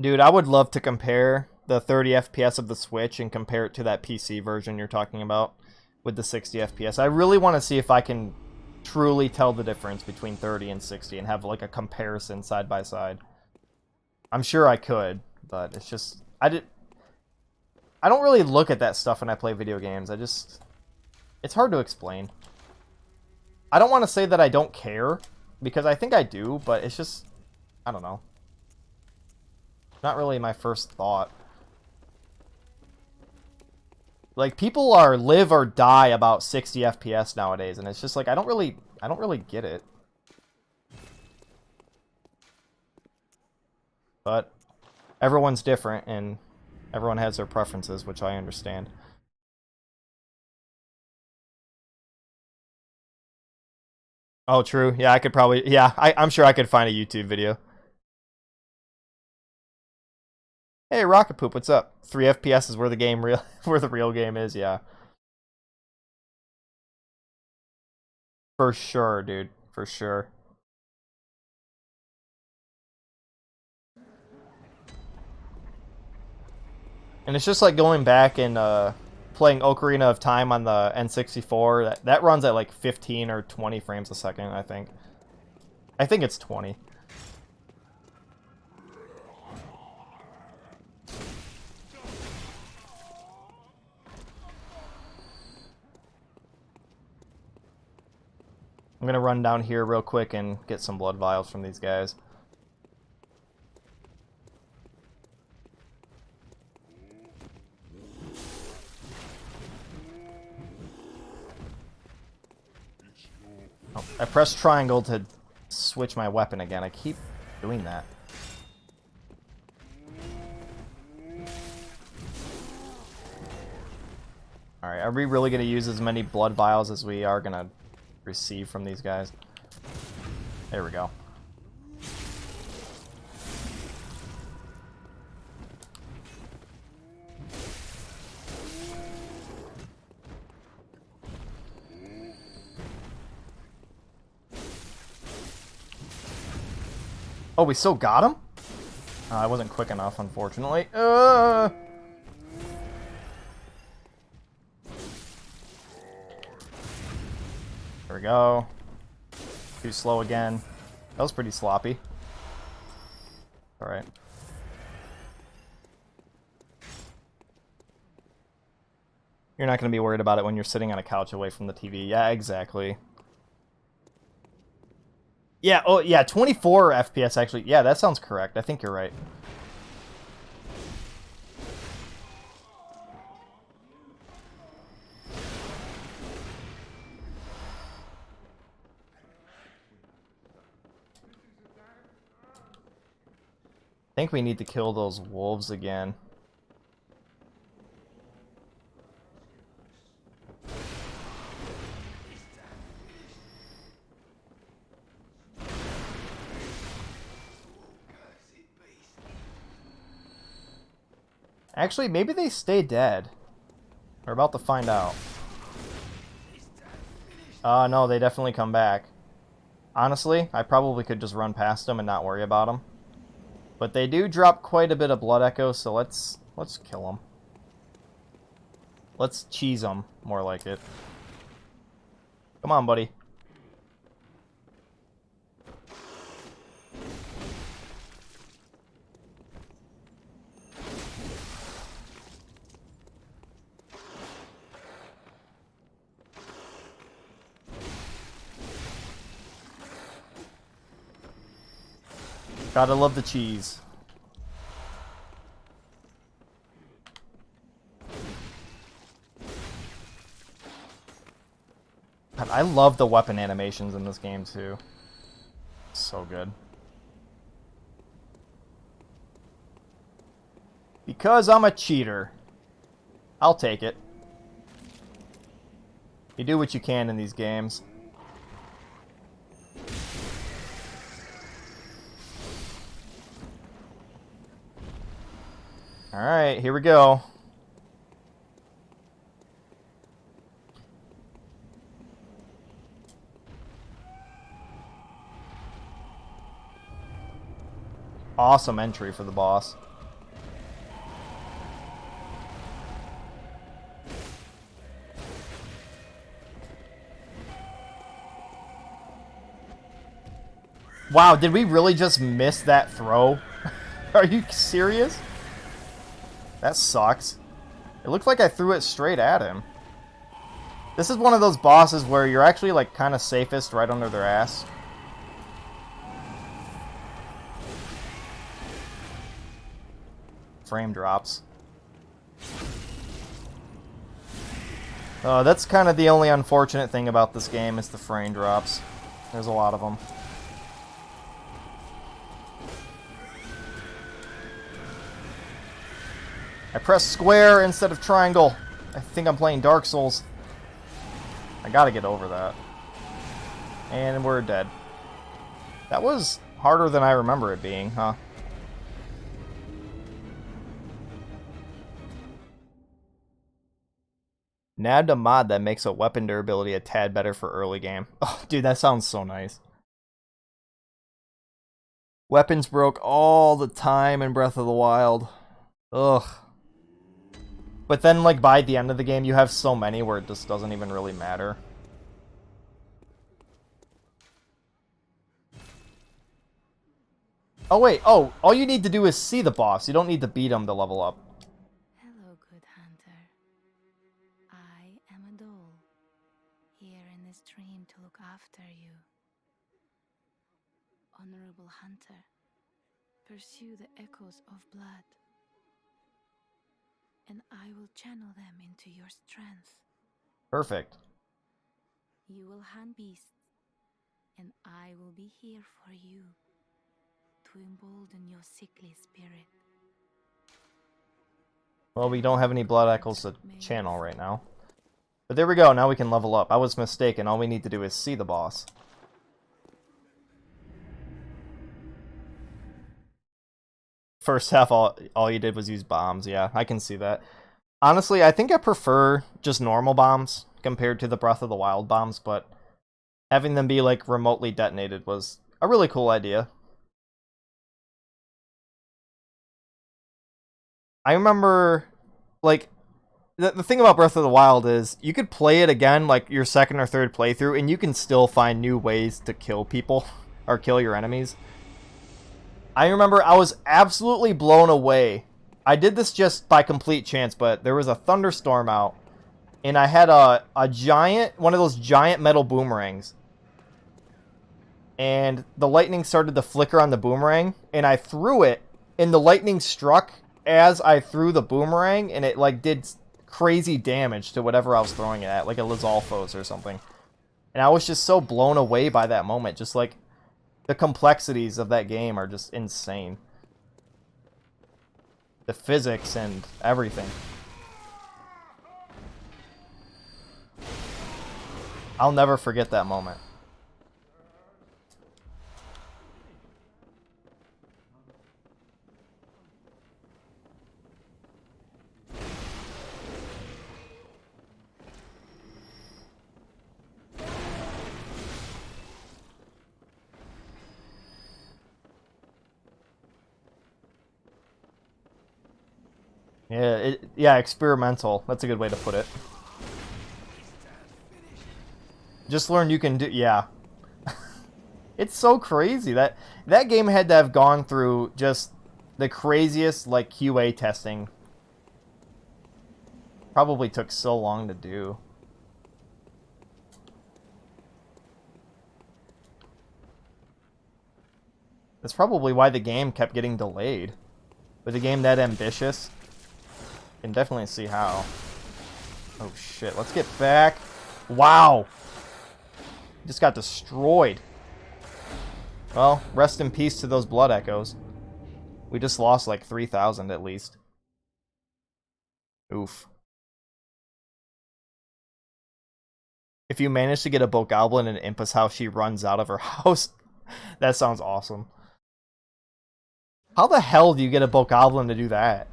Dude, I would love to compare the 30 FPS of the Switch and compare it to that PC version you're talking about with the 60 FPS. I really want to see if I can truly tell the difference between 30 and 60 and have like a comparison side by side. I'm sure I could, but it's just I don't really look at that stuff when I play video games. It's hard to explain. I don't want to say that I don't care because I think I do, but it's just I don't know. Not really my first thought. Like, people are live or die about 60 FPS nowadays, and it's just like I don't really get it. But everyone's different and everyone has their preferences, which I understand. Oh, true. Yeah, I could probably I'm sure I could find a YouTube video. Hey, Rocket Poop, what's up? 3 FPS is where the game where the real game is, yeah. For sure, dude. For sure. And it's just like going back and playing Ocarina of Time on the N64. That runs at like 15 or 20 frames a second, I think. I think it's 20. I'm gonna run down here real quick and get some blood vials from these guys. Oh, I pressed triangle to switch my weapon again. I keep doing that. Alright, are we really gonna use as many blood vials as we are gonna receive from these guys? There we go. Oh, we still got him? I wasn't quick enough, unfortunately. There we go. Too slow again. That was pretty sloppy. Alright. You're not going to be worried about it when you're sitting on a couch away from the TV. Yeah, exactly. Yeah, oh yeah, 24 FPS actually. Yeah, that sounds correct. I think you're right. I think we need to kill those wolves again. Actually, maybe they stay dead. We're about to find out. No, they definitely come back. Honestly, I probably could just run past them and not worry about them. But they do drop quite a bit of blood echo, so let's kill them. Let's cheese them, more like it. Come on, buddy. Gotta love the cheese. God, I love the weapon animations in this game too. So good. Because I'm a cheater. I'll take it. You do what you can in these games. Alright, here we go. Awesome entry for the boss. Wow, did we really just miss that throw? Are you serious? That sucks. It looked like I threw it straight at him. This is one of those bosses where you're actually like kind of safest right under their ass. Frame drops. That's kind of the only unfortunate thing about this game is the frame drops. There's a lot of them. I pressed square instead of triangle. I think I'm playing Dark Souls. I gotta get over that. And we're dead. That was harder than I remember it being, huh? Nabbed a mod that makes a weapon durability a tad better for early game. Oh, dude, that sounds so nice. Weapons broke all the time in Breath of the Wild. Ugh. But then, like, by the end of the game, you have so many where it just doesn't even really matter. Oh, wait. Oh, all you need to do is see the boss. You don't need to beat him to level up. Hello, good hunter. I am a doll, here in this dream to look after you. Honorable hunter, pursue the echoes of blood, and I will channel them into your strength. Perfect. You will hunt beasts, and I will be here for you to embolden your sickly spirit. Well, we don't have any blood echoes to channel right now. But there we go, now we can level up. I was mistaken, all we need to do is see the boss. First half, all you did was use bombs, yeah, I can see that. Honestly, I think I prefer just normal bombs compared to the Breath of the Wild bombs, but having them be, like, remotely detonated was a really cool idea. I remember, like, the thing about Breath of the Wild is you could play it again, like, your second or third playthrough, and you can still find new ways to kill people, or kill your enemies. I remember I was absolutely blown away. I did this just by complete chance, but there was a thunderstorm out, and I had a giant, one of those giant metal boomerangs. And the lightning started to flicker on the boomerang, and I threw it, and the lightning struck as I threw the boomerang, and it, like, did crazy damage to whatever I was throwing it at, like a Lizalfos or something. And I was just so blown away by that moment, just like, the complexities of that game are just insane. the physics and everything. I'll never forget that moment. Yeah, experimental. That's a good way to put it. Just learn you can do, yeah. It's so crazy that game had to have gone through just the craziest like QA testing. Probably took so long to do. That's probably why the game kept getting delayed. With a game that ambitious, can definitely see how. Oh shit, let's get back. Wow! Just got destroyed. Well, rest in peace to those blood echoes. We just lost like 3,000 at least. Oof. If you manage to get a bokoblin in Impa's house, she runs out of her house. That sounds awesome. How the hell do you get a bokoblin to do that?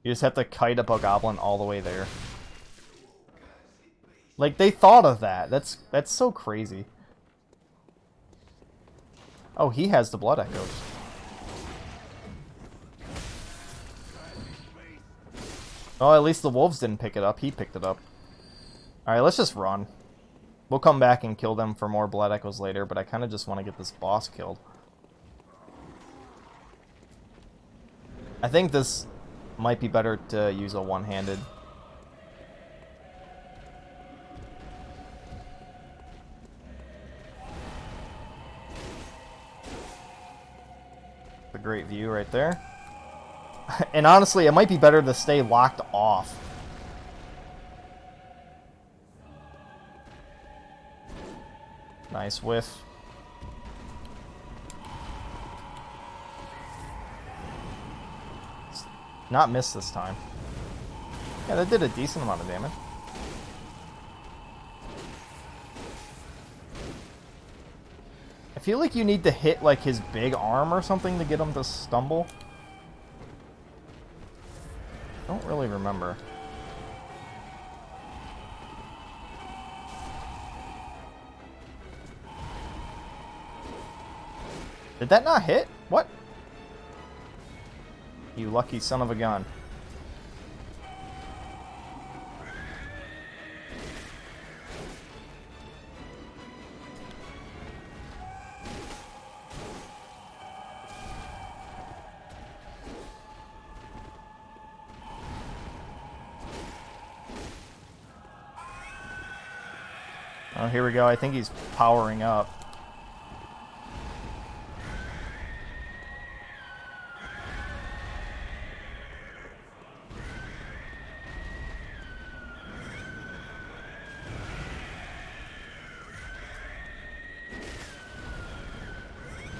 You just have to kite a bokoblin all the way there. Like, they thought of that. That's so crazy. Oh, he has the blood echoes. Oh, at least the wolves didn't pick it up. He picked it up. Alright, let's just run. We'll come back and kill them for more blood echoes later, but I kind of just want to get this boss killed. I think this might be better to use a one-handed. A great view right there. And honestly, it might be better to stay locked off. Nice whiff. Not miss this time. Yeah, that did a decent amount of damage. I feel like you need to hit like his big arm or something to get him to stumble. Don't really remember. Did that not hit? What? You lucky son of a gun. Oh, here we go. I think he's powering up.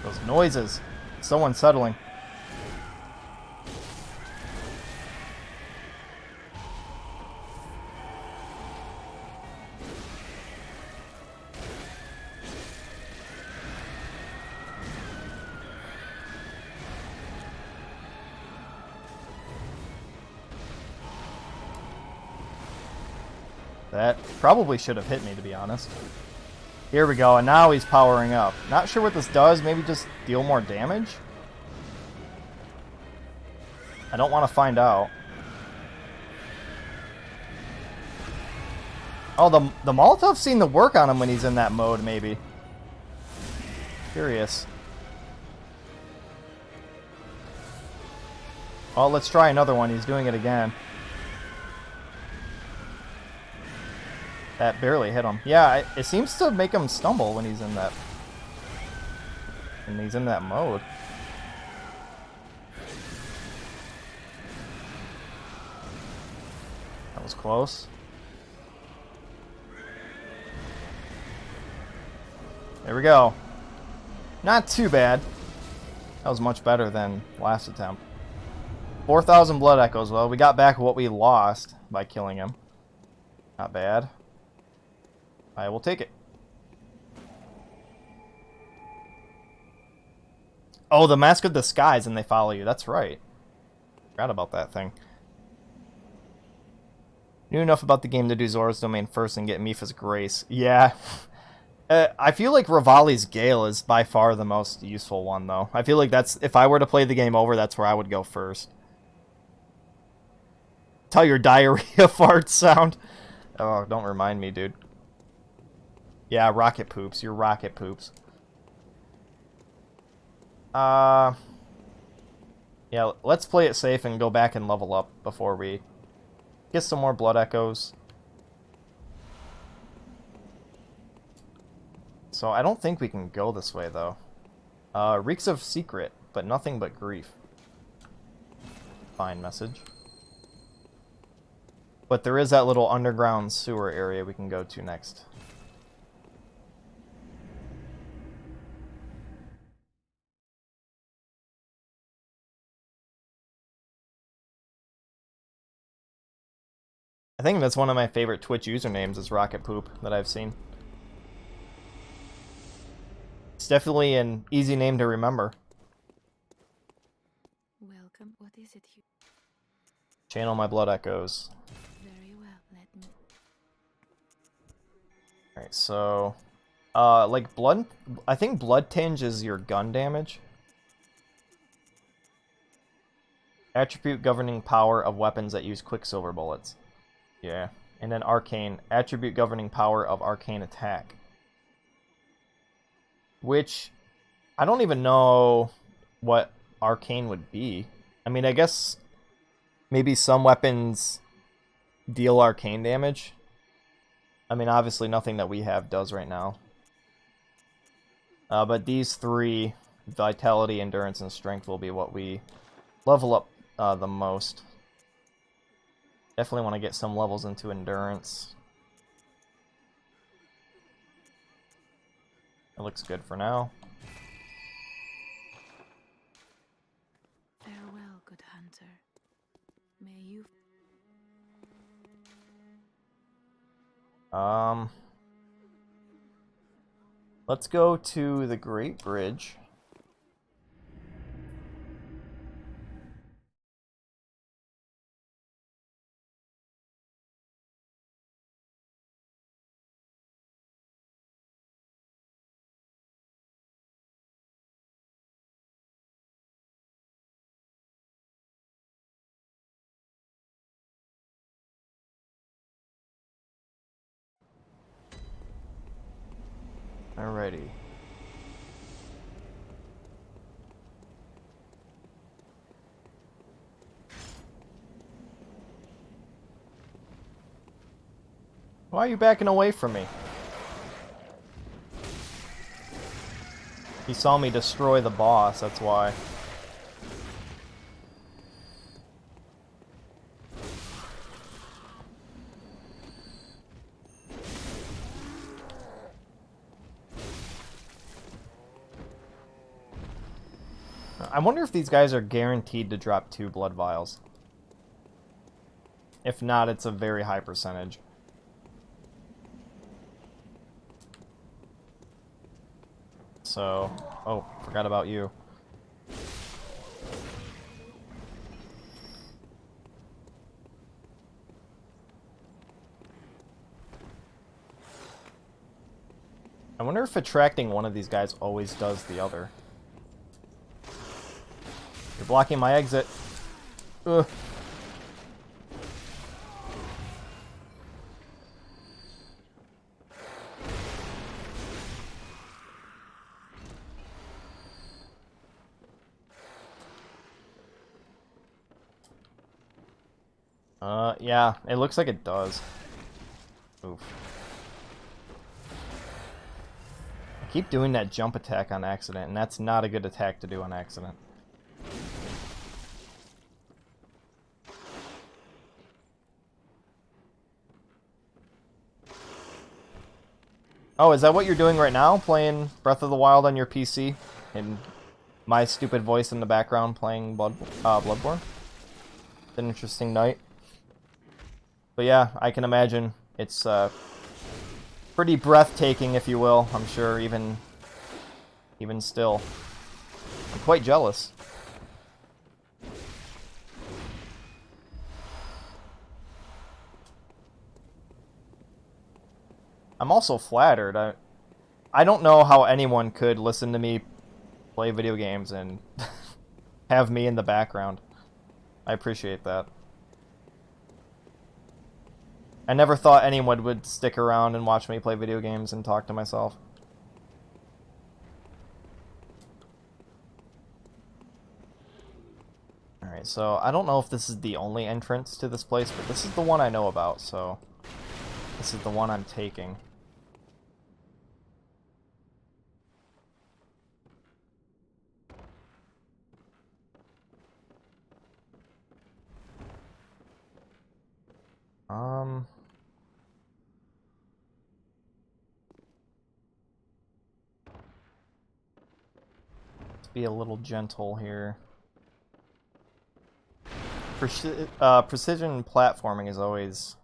Those noises. So unsettling. That probably should have hit me, to be honest. Here we go, and now he's powering up. Not sure what this does, maybe just deal more damage? I don't want to find out. Oh, the Molotovs seem to work on him when he's in that mode, maybe. Curious. Oh, let's try another one. He's doing it again. That barely hit him. Yeah, it seems to make him stumble when he's in that. When he's in that mode. That was close. There we go. Not too bad. That was much better than last attempt. 4,000 blood echoes. Well, we got back what we lost by killing him. Not bad. I will take it. Oh, the Mask of Disguise, and they follow you. That's right. Forgot about that thing. Knew enough about the game to do Zora's Domain first and get Mipha's Grace. Yeah. I feel like Rivali's Gale is by far the most useful one, though. I feel like that's, if I were to play the game over, that's where I would go first. That's how your diarrhea farts sound. Oh, don't remind me, dude. Yeah, rocket poops. Your rocket poops. Yeah, let's play it safe and go back and level up before we get some more blood echoes. So I don't think we can go this way, though. Reeks of secret, but nothing but grief. Fine message. But there is that little underground sewer area we can go to next. I think that's one of my favorite Twitch usernames is Rocket Poop that I've seen. It's definitely an easy name to remember. Welcome. What is it you... Channel my blood echoes. Very well, let me... Alright, so... like blood... I think blood tinge is your gun damage. Attribute governing power of weapons that use quicksilver bullets. Yeah. And then arcane. Attribute governing power of arcane attack. Which, I don't even know what arcane would be. I mean, I guess maybe some weapons deal arcane damage. I mean, obviously nothing that we have does right now. But these three, vitality, endurance, and strength, will be what we level up the most. Definitely want to get some levels into endurance. It looks good for now. Farewell, good hunter. May you... Let's go to the Great Bridge. Alrighty. Why are you backing away from me? He saw me destroy the boss, that's why. I wonder if these guys are guaranteed to drop 2 blood vials. If not, it's a very high percentage. So, oh, forgot about you. I wonder if attracting one of these guys always does the other. You're blocking my exit. Ugh. Yeah, it looks like it does. Oof. I keep doing that jump attack on accident, and that's not a good attack to do on accident. Oh, is that what you're doing right now? Playing Breath of the Wild on your PC? And my stupid voice in the background playing Bloodborne? It's an interesting night. But yeah, I can imagine it's pretty breathtaking, if you will. I'm sure even still. I'm quite jealous. I'm also flattered. I don't know how anyone could listen to me play video games and have me in the background. I appreciate that. I never thought anyone would stick around and watch me play video games and talk to myself. Alright, so I don't know if this is the only entrance to this place, but this is the one I know about, so this is the one I'm taking. Let's be a little gentle here. Precision platforming is always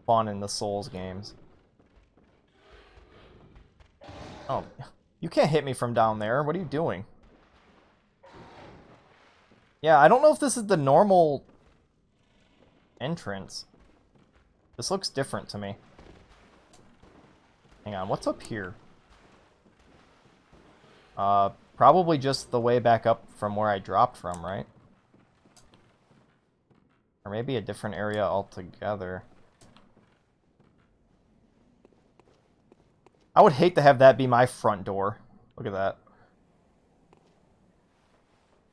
fun in the Souls games. Oh, you can't hit me from down there. What are you doing? Yeah, I don't know if this is the normal entrance. This looks different to me. Hang on, what's up here? Probably just the way back up from where I dropped from, right? Or maybe a different area altogether. I would hate to have that be my front door. Look at that.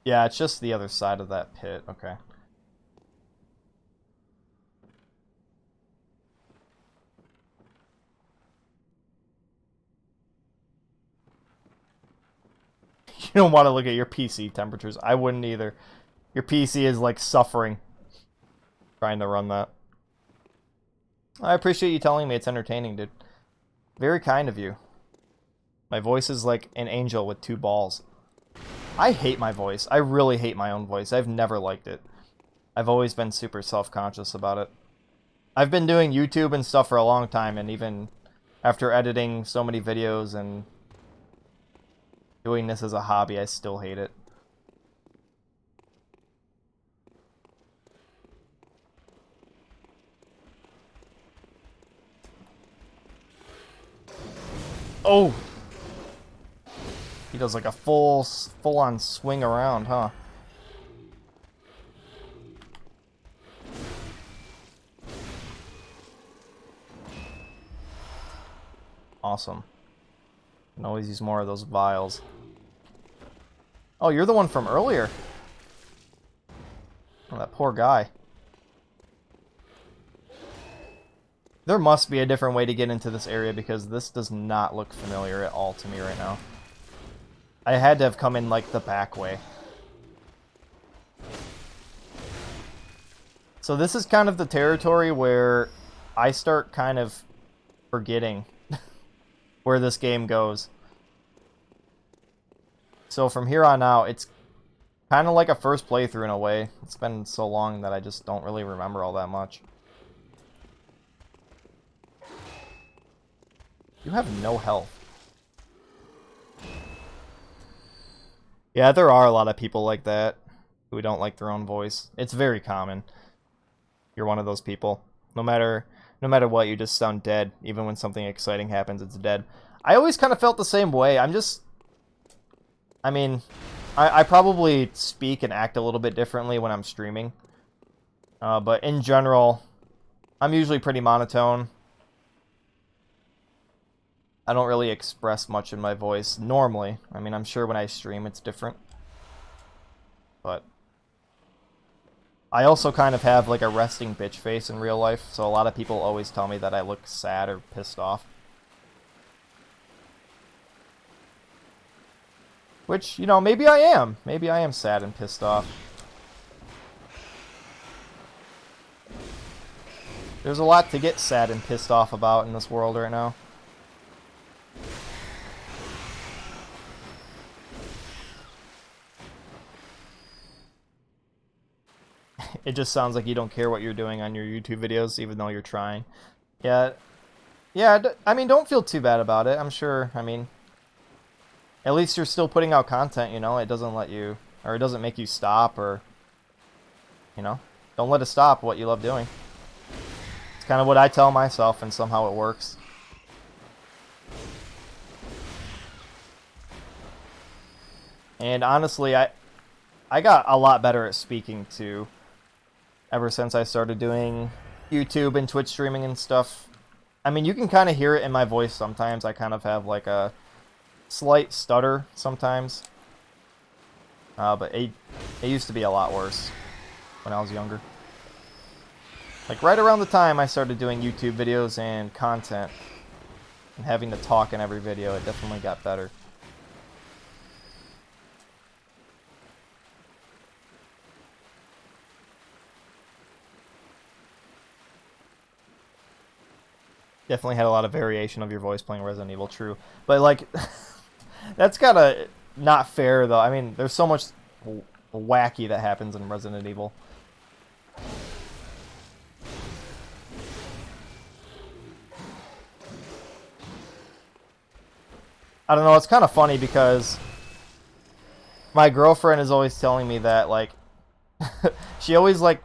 Yeah, it's just the other side of that pit. Okay. You don't want to look at your PC temperatures. I wouldn't either. Your PC is like suffering trying to run that. I appreciate you telling me it's entertaining, dude. Very kind of you. My voice is like an angel with two balls. I hate my voice. I really hate my own voice. I've never liked it. I've always been super self-conscious about it. I've been doing YouTube and stuff for a long time, and even after editing so many videos and doing this as a hobby, I still hate it. Oh! He does like a full-on swing around, huh? Awesome. Can always use more of those vials. Oh, you're the one from earlier. Oh, that poor guy. There must be a different way to get into this area because this does not look familiar at all to me right now. I had to have come in like the back way. So this is kind of the territory where I start kind of forgetting where this game goes. So from here on out, it's kind of like a first playthrough in a way. It's been so long that I just don't really remember all that much. You have no health. Yeah, there are a lot of people like that who don't like their own voice. It's very common. You're one of those people. No matter what, you just sound dead. Even when something exciting happens, it's dead. I always kind of felt the same way. I mean, I probably speak and act a little bit differently when I'm streaming. But in general, I'm usually pretty monotone. I don't really express much in my voice, normally. I mean, I'm sure when I stream it's different. But I also kind of have like a resting bitch face in real life, so a lot of people always tell me that I look sad or pissed off. Which, you know, maybe I am. Maybe I am sad and pissed off. There's a lot to get sad and pissed off about in this world right now. It just sounds like you don't care what you're doing on your YouTube videos, even though you're trying. Yeah, I mean, don't feel too bad about it. I'm sure, I mean, at least you're still putting out content, you know? It doesn't let you, or it doesn't make you stop, or, you know? Don't let it stop what you love doing. It's kind of what I tell myself, and somehow it works. And honestly, I got a lot better at speaking, too, ever since I started doing YouTube and Twitch streaming and stuff. I mean, you can kind of hear it in my voice sometimes. I kind of have like a slight stutter sometimes. But it used to be a lot worse when I was younger. Like right around the time I started doing YouTube videos and content and having to talk in every video, it definitely got better. Definitely had a lot of variation of your voice playing Resident Evil, true. But, like, that's kinda not fair, though. I mean, there's so much wacky that happens in Resident Evil. I don't know, it's kind of funny because my girlfriend is always telling me that, like, she always, like,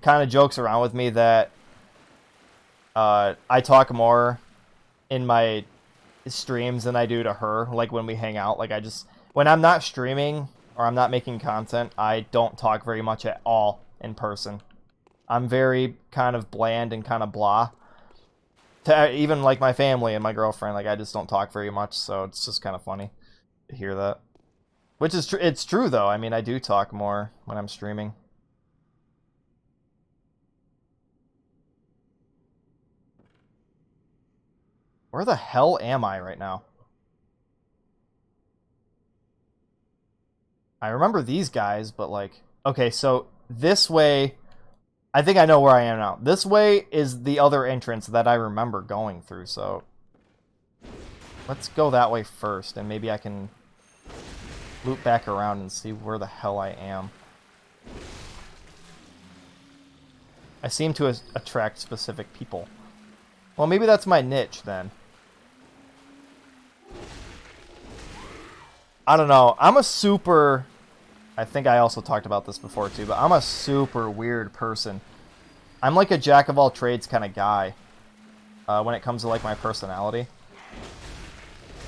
kind of jokes around with me that I talk more in my streams than I do to her, like when we hang out. Like when I'm not streaming or I'm not making content, I don't talk very much at all in person. I'm very kind of bland and kind of blah. To even like my family and my girlfriend, like I just don't talk very much, so it's just kind of funny to hear that. Which is it's true though. I mean, I do talk more when I'm streaming. Where the hell am I right now? I remember these guys, but like... Okay, so this way... I think I know where I am now. This way is the other entrance that I remember going through, so... Let's go that way first, and maybe I can loop back around and see where the hell I am. I seem to attract specific people. Well, maybe that's my niche, then. I don't know. I'm a super... I think I also talked about this before too, but I'm a super weird person. I'm like a jack-of-all-trades kind of guy when it comes to like my personality.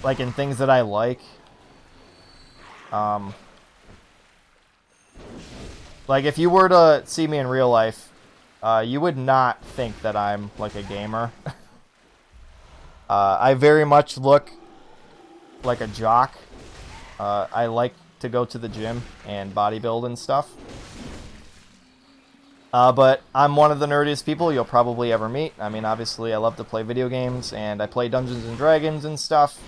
Like in things that I like. Like if you were to see me in real life, you would not think that I'm like a gamer. I very much look like a jock. I like to go to the gym and bodybuild and stuff. But I'm one of the nerdiest people you'll probably ever meet. I mean, obviously, I love to play video games, and I play Dungeons and Dragons and stuff.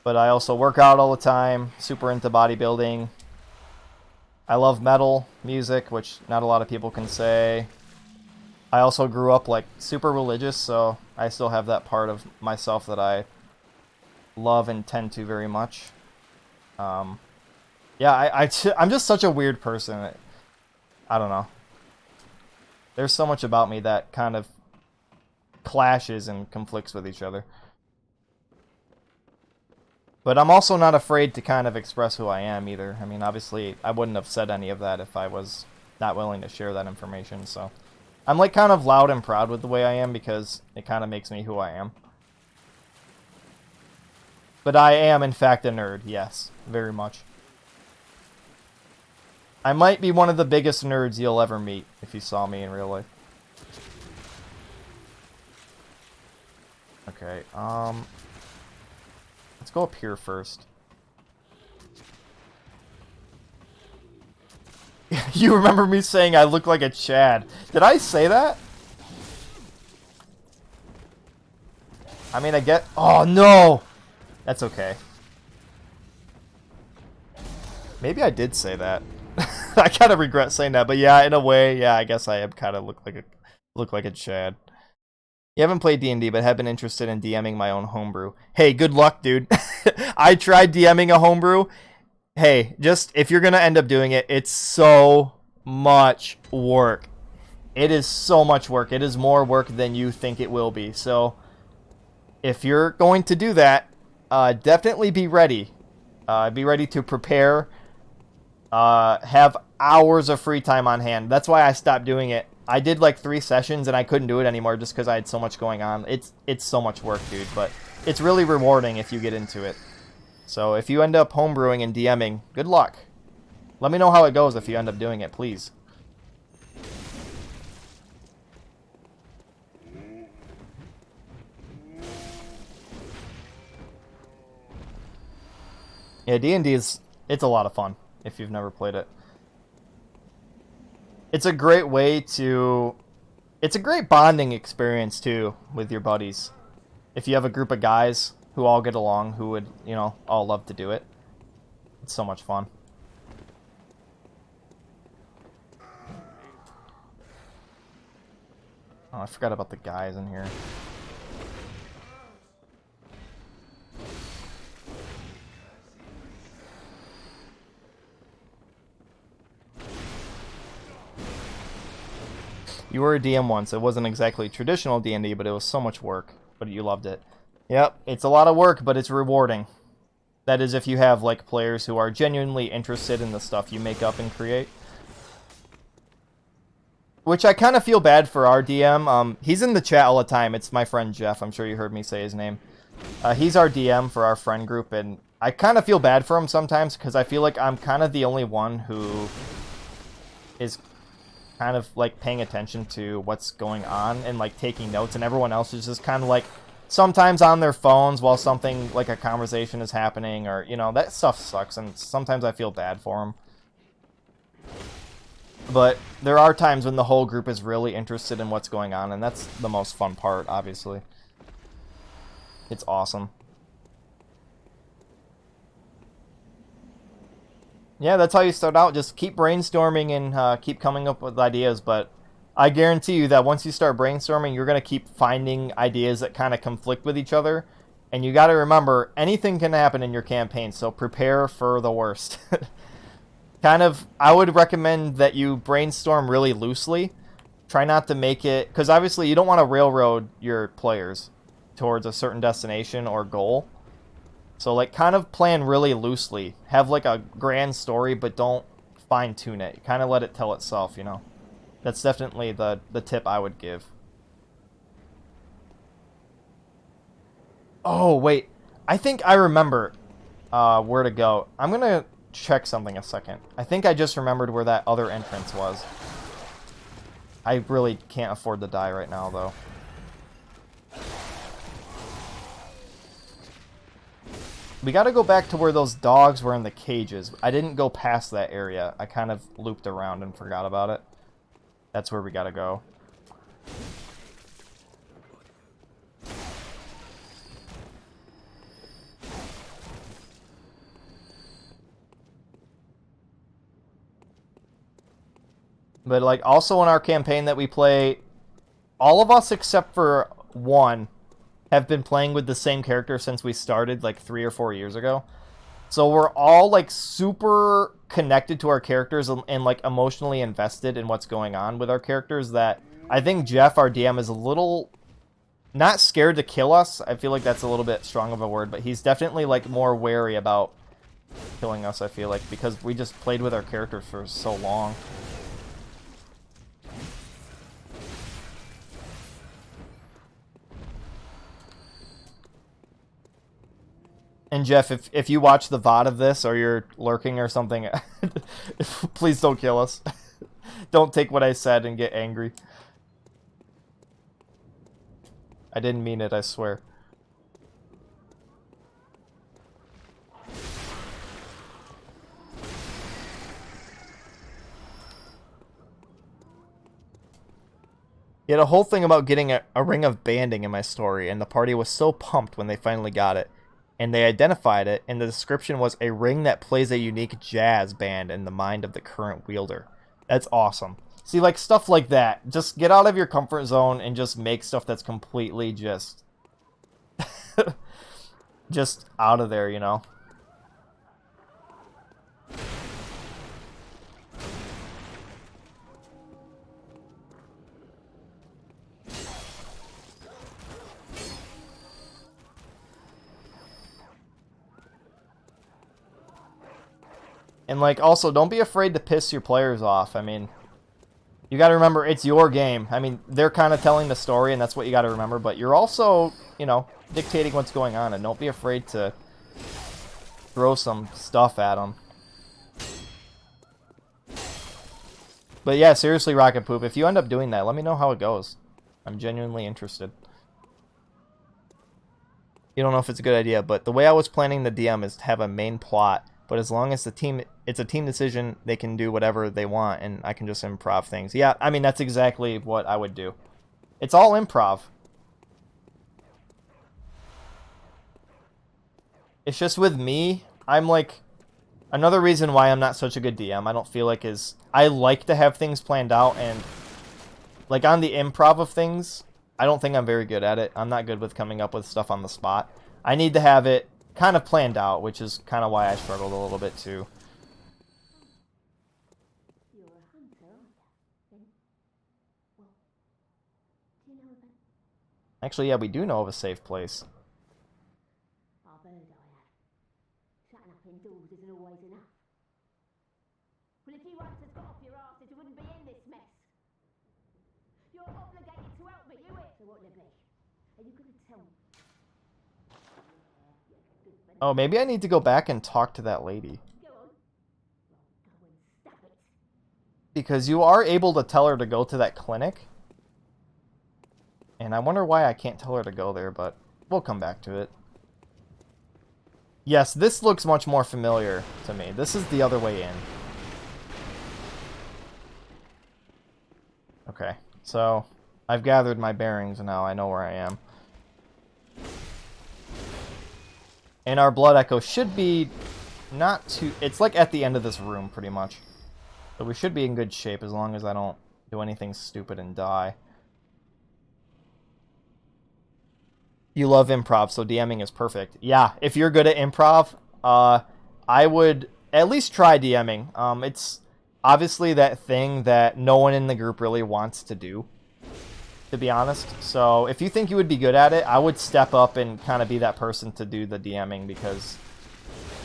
But I also work out all the time, super into bodybuilding. I love metal music, which not a lot of people can say. I also grew up, like, super religious, so I still have that part of myself that I love and tend to very much. Yeah, I'm just such a weird person. I don't know. There's so much about me that kind of clashes and conflicts with each other. But I'm also not afraid to kind of express who I am either. I mean, obviously, I wouldn't have said any of that if I was not willing to share that information, so... I'm like kind of loud and proud with the way I am because it kind of makes me who I am. But I am, in fact, a nerd, yes. Very much. I might be one of the biggest nerds you'll ever meet if you saw me in real life. Okay, let's go up here first. You remember me saying I look like a Chad. Did I say that? I mean, I get... Oh, no! That's okay. Maybe I did say that. I kind of regret saying that, but yeah, in a way, yeah, I guess I am kind of look like a... Look like a Chad. You haven't played D&D, but have been interested in DMing my own homebrew. Hey, good luck, dude. I tried DMing a homebrew. Hey, just, if you're going to end up doing it, it's so much work. It is so much work. It is more work than you think it will be. So, if you're going to do that, definitely be ready. Be ready to prepare. Have hours of free time on hand. That's why I stopped doing it. I did like 3 sessions and I couldn't do it anymore just because I had so much going on. It's so much work, dude, but it's really rewarding if you get into it. So if you end up homebrewing and DMing, good luck. Let me know how it goes if you end up doing it, please. Yeah, D&D it's a lot of fun if you've never played it. It's a great way to... It's a great bonding experience, too, with your buddies. If you have a group of guys who all get along, who would, you know, all love to do it. It's so much fun. Oh, I forgot about the guys in here. You were a DM once. It wasn't exactly traditional D&D, but it was so much work. But you loved it. Yep, it's a lot of work, but it's rewarding. That is if you have, like, players who are genuinely interested in the stuff you make up and create. Which I kind of feel bad for our DM. He's in the chat all the time. It's my friend Jeff. I'm sure you heard me say his name. He's our DM for our friend group, and I kind of feel bad for him sometimes because I feel like I'm kind of the only one who is kind of like paying attention to what's going on and like taking notes, and everyone else is just kind of like sometimes on their phones while something like a conversation is happening, or you know, that stuff sucks, and sometimes I feel bad for them. But there are times when the whole group is really interested in what's going on, and that's the most fun part, obviously. It's awesome. Yeah, that's how you start out. Just keep brainstorming and keep coming up with ideas. But I guarantee you that once you start brainstorming, you're going to keep finding ideas that kind of conflict with each other. And you got to remember, anything can happen in your campaign, so prepare for the worst. I would recommend that you brainstorm really loosely. Try not to make it... Because obviously you don't want to railroad your players towards a certain destination or goal. So, like, kind of plan really loosely. Have, like, a grand story, but don't fine-tune it. Kind of let it tell itself, you know. That's definitely the tip I would give. Oh, wait. I think I remember where to go. I'm going to check something a second. I think I just remembered where that other entrance was. I really can't afford to die right now, though. We gotta go back to where those dogs were in the cages. I didn't go past that area. I kind of looped around and forgot about it. That's where we gotta go. But, like, also in our campaign that we play, all of us except for one have been playing with the same character since we started, like, 3 or 4 years ago. So we're all, like, super connected to our characters and, like, emotionally invested in what's going on with our characters that I think Jeff, our DM, is a little... not scared to kill us. I feel like that's a little bit strong of a word, but he's definitely, like, more wary about killing us, I feel like, because we just played with our characters for so long. And Jeff, if you watch the VOD of this, or you're lurking or something, please don't kill us. Don't take what I said and get angry. I didn't mean it, I swear. He had a whole thing about getting a ring of banding in my story, and the party was so pumped when they finally got it. And they identified it, and the description was a ring that plays a unique jazz band in the mind of the current wielder. That's awesome. See, like, stuff like that. Just get out of your comfort zone and just make stuff that's completely just... just out of there, you know? And, like, also, don't be afraid to piss your players off. I mean, you gotta remember, it's your game. I mean, they're kind of telling the story, and that's what you gotta remember, but you're also, you know, dictating what's going on, and don't be afraid to throw some stuff at them. But yeah, seriously, Rocket Poop, if you end up doing that, let me know how it goes. I'm genuinely interested. You don't know if it's a good idea, but the way I was planning the DM is to have a main plot, but as long as it's a team decision, they can do whatever they want, and I can just improv things. Yeah, I mean, that's exactly what I would do. It's all improv. It's just with me, I'm like... Another reason why I'm not such a good DM, I don't feel like, is... I like to have things planned out, and... Like, on the improv of things, I don't think I'm very good at it. I'm not good with coming up with stuff on the spot. I need to have it kind of planned out, which is kind of why I struggled a little bit too. You're a hunter, aren't you? Then, well, do you know about... Actually, yeah, we do know of a safe place. I've heard I have. Shutting up indoors isn't always enough. Well, if you hunters got off your asses, you wouldn't be in this mess. You're obligated to help me, you it? So what'll it be? Are you going to tell me? Oh, maybe I need to go back and talk to that lady. Go on. Well, go and stop it. Because you are able to tell her to go to that clinic. And I wonder why I can't tell her to go there, but we'll come back to it. Yes, this looks much more familiar to me. This is the other way in. Okay, so I've gathered my bearings now. I know where I am. And our blood echo should be not too... It's like at the end of this room, pretty much. So we should be in good shape as long as I don't do anything stupid and die. You love improv, so DMing is perfect. Yeah, if you're good at improv, I would at least try DMing. It's obviously that thing that no one in the group really wants to do, to be honest. So if you think you would be good at it, I would step up and kind of be that person to do the DMing, because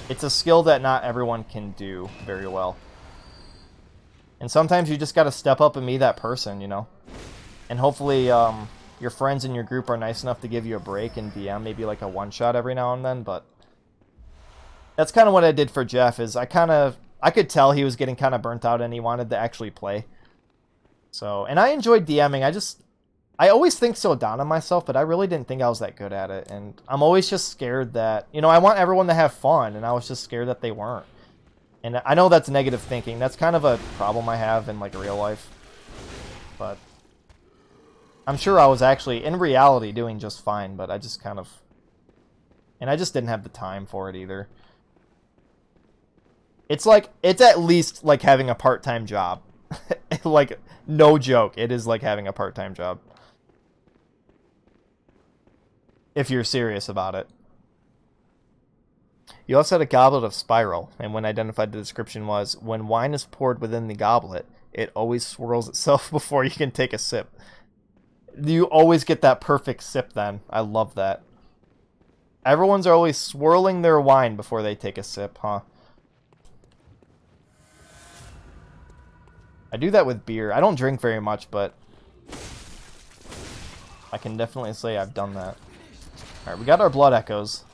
it's a skill that not everyone can do very well. And sometimes you just got to step up and be that person, you know? And hopefully your friends in your group are nice enough to give you a break and DM maybe like a one-shot every now and then, but that's kind of what I did for Jeff, is I could tell he was getting kind of burnt out and he wanted to actually play. So, and I enjoyed DMing. I always think so down on myself, but I really didn't think I was that good at it. And I'm always just scared that, you know, I want everyone to have fun, and I was just scared that they weren't. And I know that's negative thinking. That's kind of a problem I have in, like, real life. But I'm sure I was actually, in reality, doing just fine, but I just kind of... And I just didn't have the time for it either. It's like, it's at least like having a part-time job. Like, no joke, it is like having a part-time job. If you're serious about it. You also had a goblet of spiral, and when identified, the description was, when wine is poured within the goblet, it always swirls itself before you can take a sip. You always get that perfect sip then. I love that. Everyone's always swirling their wine before they take a sip, huh? I do that with beer. I don't drink very much, but I can definitely say I've done that. Alright, we got our blood echoes.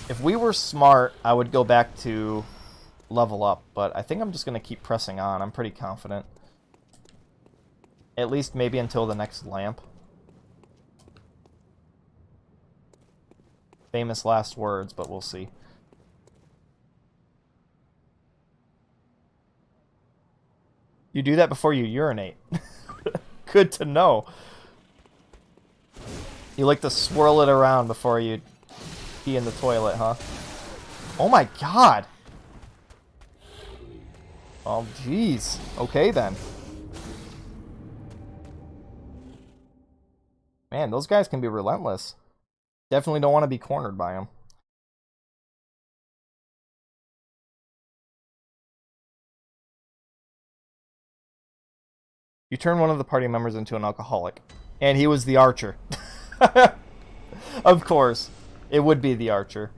If we were smart, I would go back to level up, but I think I'm just going to keep pressing on. I'm pretty confident. At least maybe until the next lamp. Famous last words, but we'll see. You do that before you urinate. Good to know. You like to swirl it around before you pee in the toilet, huh? Oh my god! Oh, jeez. Okay, then. Man, those guys can be relentless. Definitely don't want to be cornered by them. You turn one of the party members into an alcoholic. And he was the archer. Of course. It would be the archer.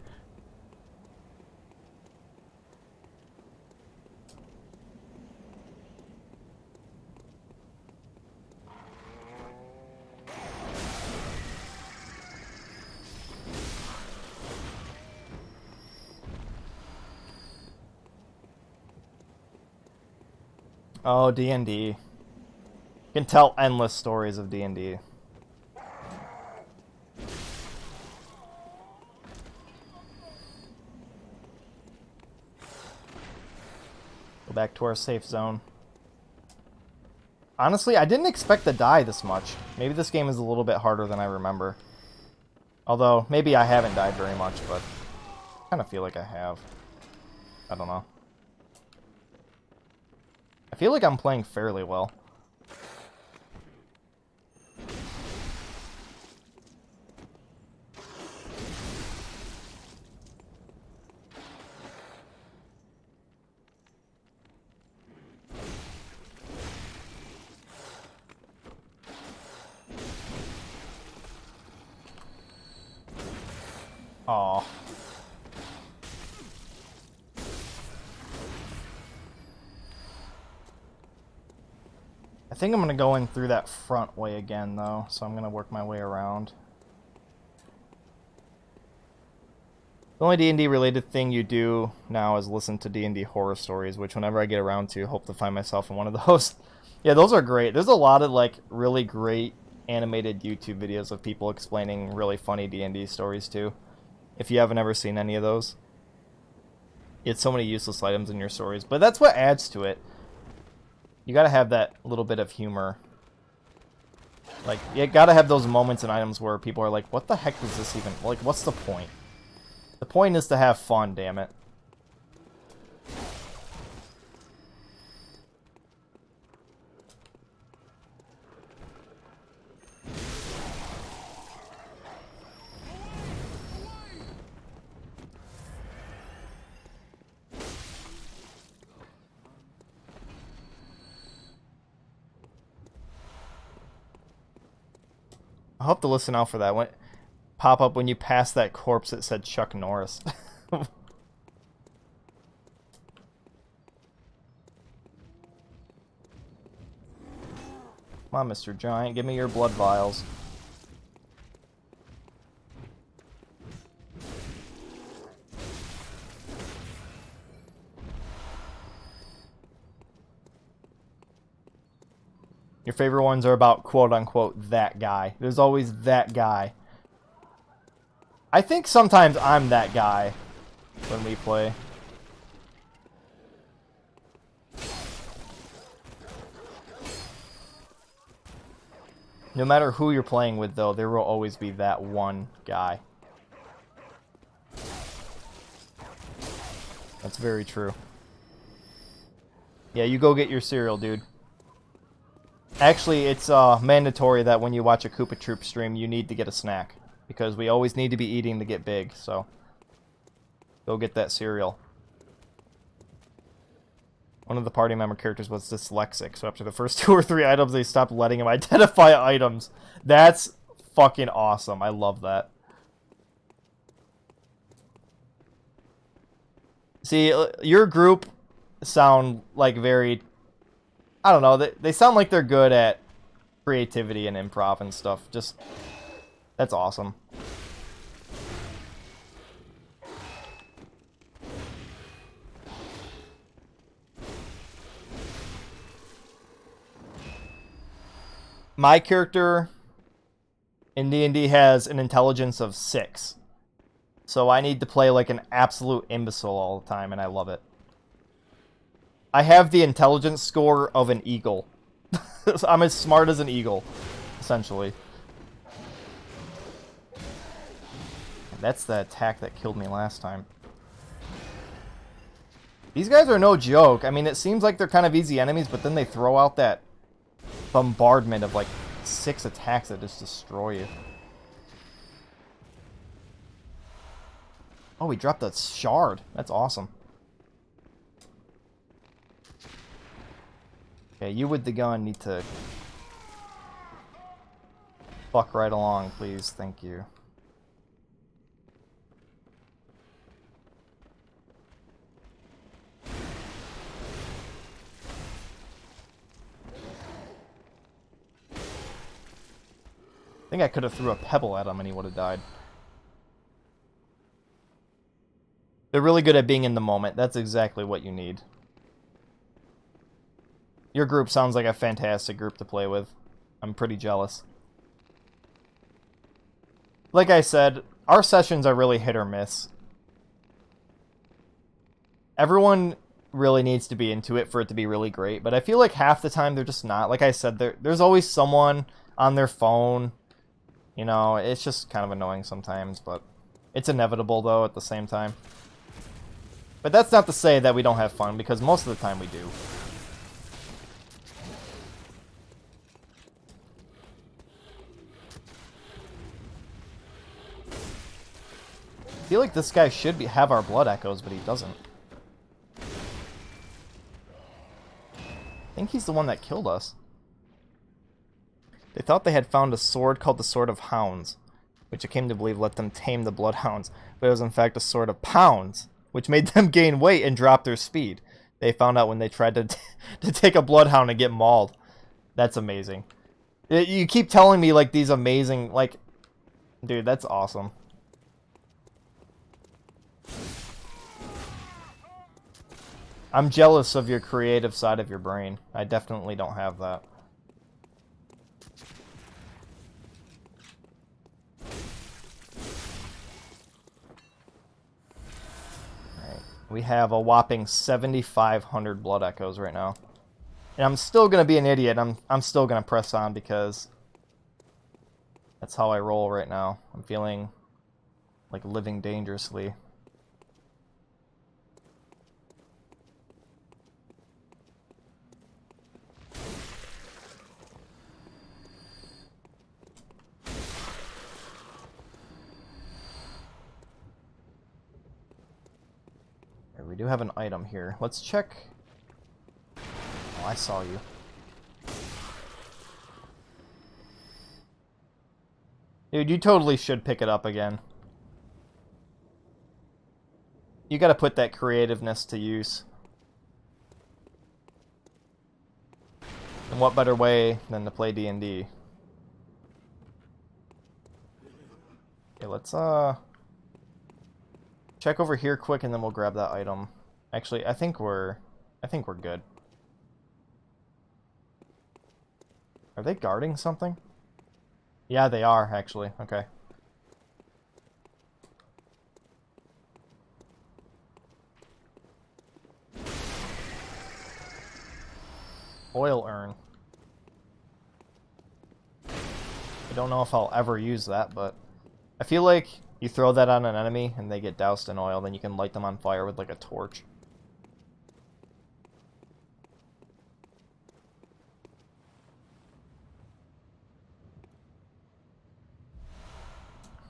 Oh, D&D. You can tell endless stories of D&D. Go back to our safe zone. Honestly, I didn't expect to die this much. Maybe this game is a little bit harder than I remember. Although, maybe I haven't died very much, but I kind of feel like I have. I don't know. I feel like I'm playing fairly well. Aw. I think I'm going to go in through that front way again, though, so I'm going to work my way around. The only D&D related thing you do now is listen to D&D horror stories, which whenever I get around to, hope to find myself in one of those. Yeah, those are great. There's a lot of, like, really great animated YouTube videos of people explaining really funny D&D stories, too. If you haven't ever seen any of those. It's so many useless items in your stories, but that's what adds to it. You gotta have that little bit of humor. Like, you gotta have those moments and items where people are like, what the heck does this even... Like, what's the point? The point is to have fun, damn it. I'll have to listen out for that one. Pop up when you pass that corpse that said Chuck Norris. Come on, Mr. Giant, give me your blood vials. Your favorite ones are about quote-unquote that guy. There's always that guy. I think sometimes I'm that guy when we play. No matter who you're playing with, though, there will always be that one guy. That's very true. Yeah, you go get your cereal, dude. Actually, it's mandatory that when you watch a Koopa Troop stream, you need to get a snack. Because we always need to be eating to get big, so... Go get that cereal. One of the party member characters was dyslexic, so after the first 2 or 3 items, they stopped letting him identify items. That's fucking awesome. I love that. See, your group sound like very... I don't know, they sound like they're good at creativity and improv and stuff. Just... That's awesome. My character in D&D has an intelligence of 6. So I need to play like an absolute imbecile all the time, and I love it. I have the intelligence score of an eagle. I'm as smart as an eagle, essentially. That's the attack that killed me last time. These guys are no joke. I mean, it seems like they're kind of easy enemies, but then they throw out that bombardment of like 6 attacks that just destroy you. Oh, we dropped a shard. That's awesome. Okay, you with the gun need to fuck right along, please. Thank you. I think I could have threw a pebble at him and he would have died. They're really good at being in the moment. That's exactly what you need. Your group sounds like a fantastic group to play with. I'm pretty jealous. Like I said, our sessions are really hit or miss. Everyone really needs to be into it for it to be really great, but I feel like half the time they're just not. Like I said, there's always someone on their phone. You know, it's just kind of annoying sometimes, but it's inevitable, though, at the same time. But that's not to say that we don't have fun, because most of the time we do. I feel like this guy should have our blood echoes, but he doesn't. I think he's the one that killed us. They thought they had found a sword called the Sword of Hounds, which I came to believe let them tame the bloodhounds, but it was in fact a sword of pounds, which made them gain weight and drop their speed. They found out when they tried to take a bloodhound and get mauled. That's amazing. You keep telling me like these amazing, like, dude, that's awesome. I'm jealous of your creative side of your brain. I definitely don't have that. We have a whopping 7,500 blood echoes right now. And I'm still going to be an idiot. I'm still going to press on because that's how I roll right now. I'm feeling like living dangerously. We do have an item here. Let's check. Oh, I saw you. Dude, you totally should pick it up again. You gotta put that creativeness to use. And what better way than to play D&D? Okay, let's check over here quick and then we'll grab that item. Actually, I think we're good. Are they guarding something? Yeah, they are actually. Okay. Oil urn. I don't know if I'll ever use that, but I feel like you throw that on an enemy and they get doused in oil, then you can light them on fire with like a torch.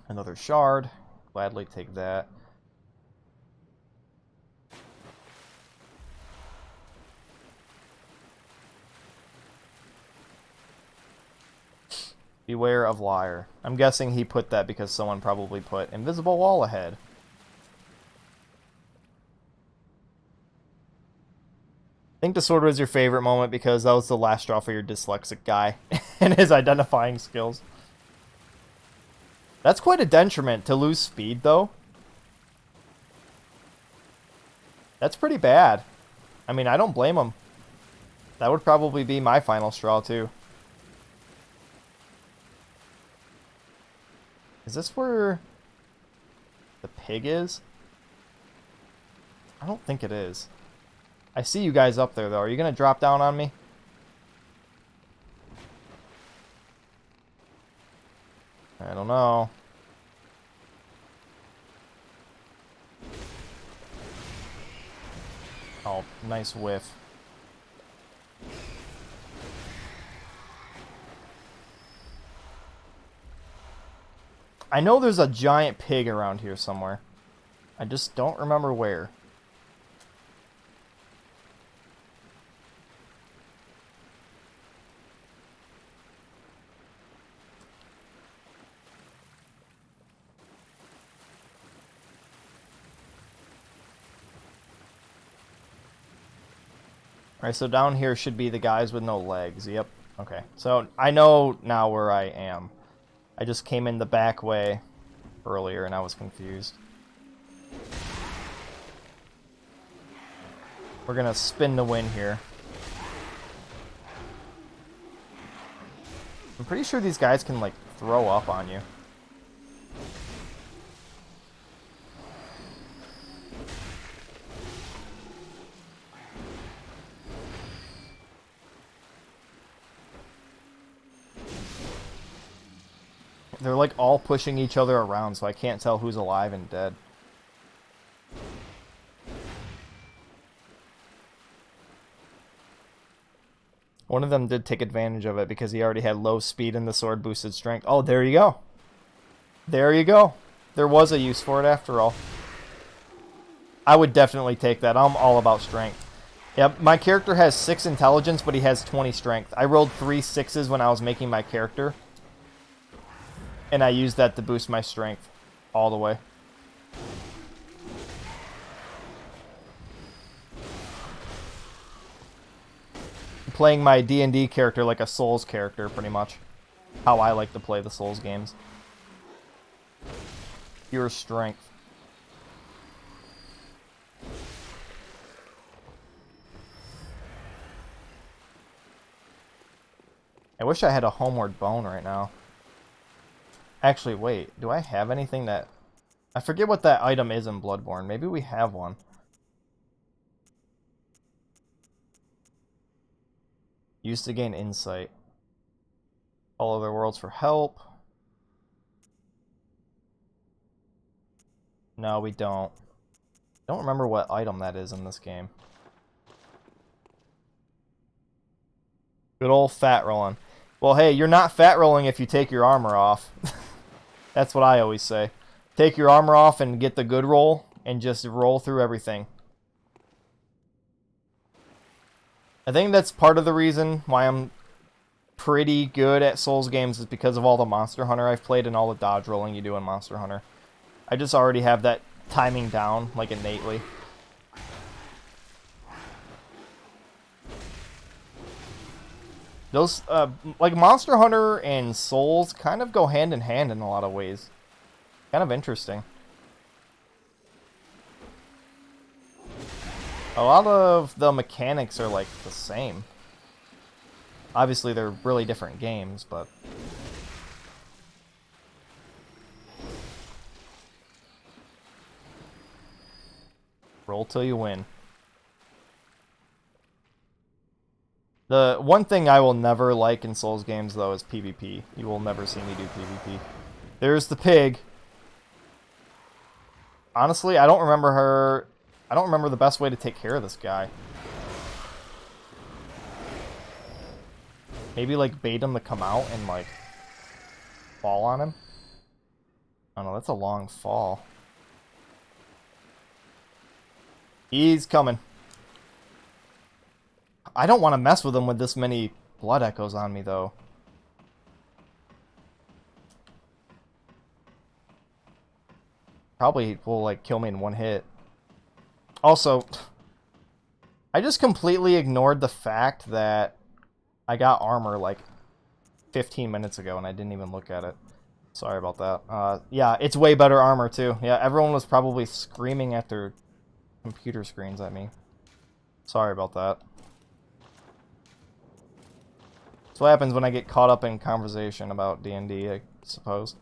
Another shard. Gladly take that. Beware of liar. I'm guessing he put that because someone probably put invisible wall ahead. I think the sword was your favorite moment because that was the last straw for your dyslexic guy and his identifying skills. That's quite a detriment to lose speed, though. That's pretty bad. I mean, I don't blame him. That would probably be my final straw, too. Is this where the pig is? I don't think it is. I see you guys up there, though. Are you going to drop down on me? I don't know. Oh, nice whiff. I know there's a giant pig around here somewhere. I just don't remember where. Alright, so down here should be the guys with no legs. Yep. Okay. So I know now where I am. I just came in the back way earlier and I was confused. We're gonna spin the win here. I'm pretty sure these guys can, like, throw up on you. They're, like, all pushing each other around, so I can't tell who's alive and dead. One of them did take advantage of it because he already had low speed and the sword boosted strength. Oh, there you go. There you go. There was a use for it after all. I would definitely take that. I'm all about strength. Yep, my character has 6 intelligence, but he has 20 strength. I rolled 3 6s when I was making my character. And I used that to boost my strength all the way. Playing my D&D character like a Souls character, pretty much. How I like to play the Souls games. Pure strength. I wish I had a homeward bone right now. Actually, wait. Do I have anything that... I forget what that item is in Bloodborne. Maybe we have one. Used to gain insight. All other worlds for help. No, we don't. Don't remember what item that is in this game. Good old fat rolling. Well, hey, you're not fat rolling if you take your armor off. That's what I always say. Take your armor off and get the good roll, and just roll through everything. I think that's part of the reason why I'm pretty good at Souls games is because of all the Monster Hunter I've played and all the dodge rolling you do in Monster Hunter. I just already have that timing down, like, innately. Those, like, Monster Hunter and Souls kind of go hand in hand in a lot of ways. Kind of interesting. A lot of the mechanics are, like, the same. Obviously, they're really different games, but... Roll till you win. The one thing I will never like in Souls games, though, is PvP. You will never see me do PvP. There's the pig. Honestly, I don't remember the best way to take care of this guy. Maybe, like, bait him to come out and, like, fall on him? I don't know, that's a long fall. He's coming. I don't want to mess with him with this many blood echoes on me, though. Probably will, like, kill me in one hit. Also, I just completely ignored the fact that I got armor, like, 15 minutes ago, and I didn't even look at it. Sorry about that. Yeah, it's way better armor, too. Yeah, everyone was probably screaming at their computer screens at me. Sorry about that. That's what happens when I get caught up in conversation about D&D, I suppose.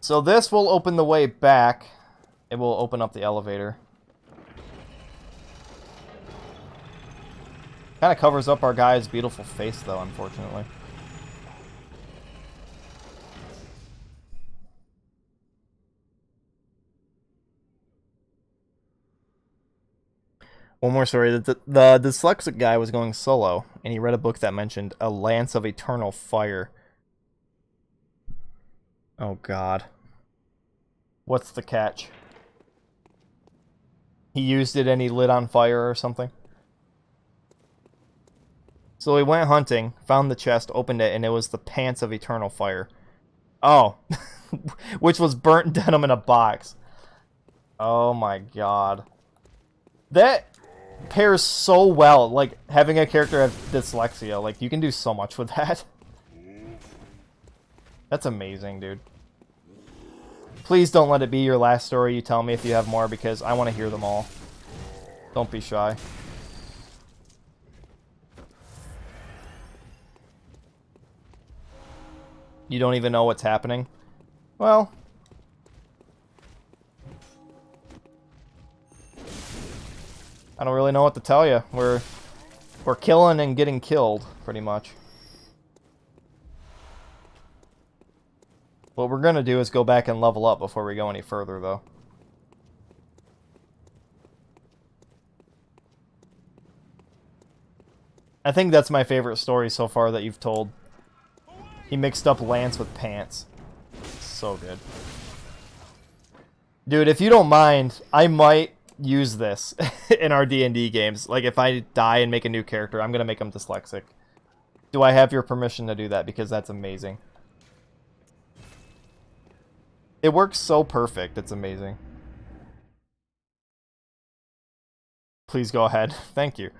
So this will open the way back. It will open up the elevator. Kind of covers up our guy's beautiful face, though, unfortunately. One more story. The dyslexic guy was going solo, and he read a book that mentioned a lance of eternal fire. Oh, God. What's the catch? He used it and he lit on fire or something? So he went hunting, found the chest, opened it, and it was the pants of eternal fire. Oh. Which was burnt denim in a box. Oh my god. That pairs so well. Like, having a character have dyslexia. Like, you can do so much with that. That's amazing, dude. Please don't let it be your last story you tell me if you have more, because I want to hear them all. Don't be shy. You don't even know what's happening? Well... I don't really know what to tell you. We're killing and getting killed, pretty much. What we're gonna do is go back and level up before we go any further, though. I think that's my favorite story so far that you've told. He mixed up lance with pants. So good. Dude, if you don't mind, I might use this in our D&D games. Like, if I die and make a new character, I'm gonna make him dyslexic. Do I have your permission to do that? Because that's amazing. It works so perfect, it's amazing. Please go ahead. Thank you.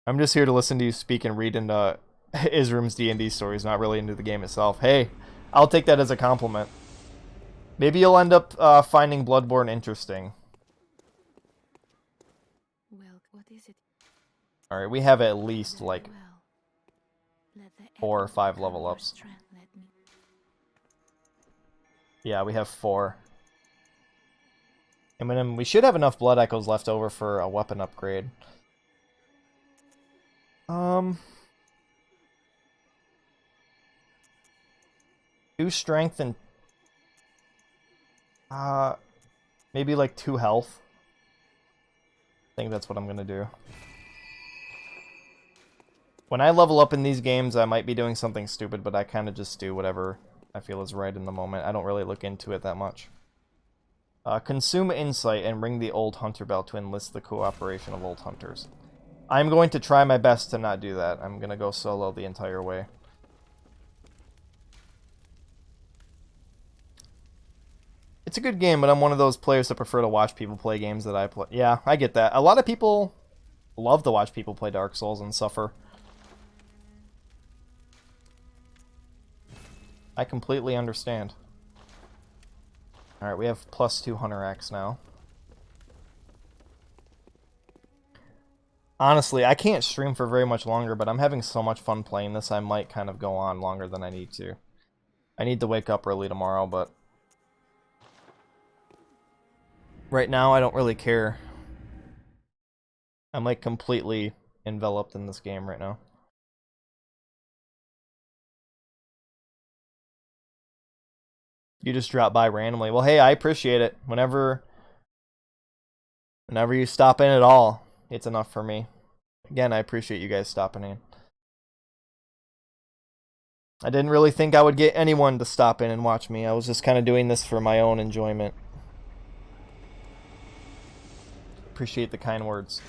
I'm just here to listen to you speak and read into Isram's D&D stories, not really into the game itself. Hey, I'll take that as a compliment. Maybe you'll end up finding Bloodborne interesting. Well, what is it? Alright, we have at least, like, Well, 4 or 5 level ups. Yeah, we have 4. And then we should have enough blood echoes left over for a weapon upgrade. 2 strength and maybe like 2 health. I think that's what I'm gonna do. When I level up in these games, I might be doing something stupid, but I kind of just do whatever I feel is right in the moment. I don't really look into it that much. Consume insight and ring the old hunter bell to enlist the cooperation of old hunters. I'm going to try my best to not do that. I'm gonna go solo the entire way. It's a good game, but I'm one of those players that prefer to watch people play games that I play. Yeah, I get that. A lot of people love to watch people play Dark Souls and suffer. I completely understand. Alright, we have +2 Hunter Axe now. Honestly, I can't stream for very much longer, but I'm having so much fun playing this, I might kind of go on longer than I need to. I need to wake up early tomorrow, but... right now, I don't really care. I'm, like, completely enveloped in this game right now. You just drop by randomly. Well, hey, I appreciate it. Whenever you stop in at all, it's enough for me. Again, I appreciate you guys stopping in. I didn't really think I would get anyone to stop in and watch me. I was just kind of doing this for my own enjoyment. Appreciate the kind words.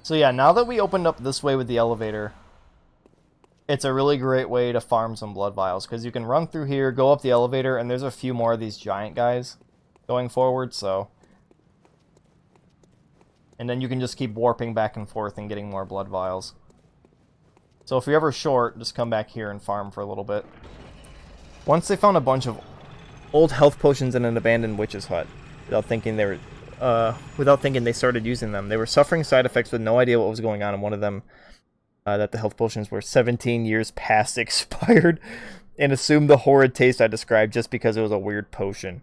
So yeah, now that we opened up this way with the elevator, it's a really great way to farm some blood vials, because you can run through here, go up the elevator, and there's a few more of these giant guys going forward, so... and then you can just keep warping back and forth and getting more blood vials. So if you're ever short, just come back here and farm for a little bit. Once they found a bunch of old health potions in an abandoned witch's hut, without thinking they were without thinking, they started using them. They were suffering side effects with no idea what was going on, and one of them, that the health potions were 17 years past expired, and assumed the horrid taste I described just because it was a weird potion.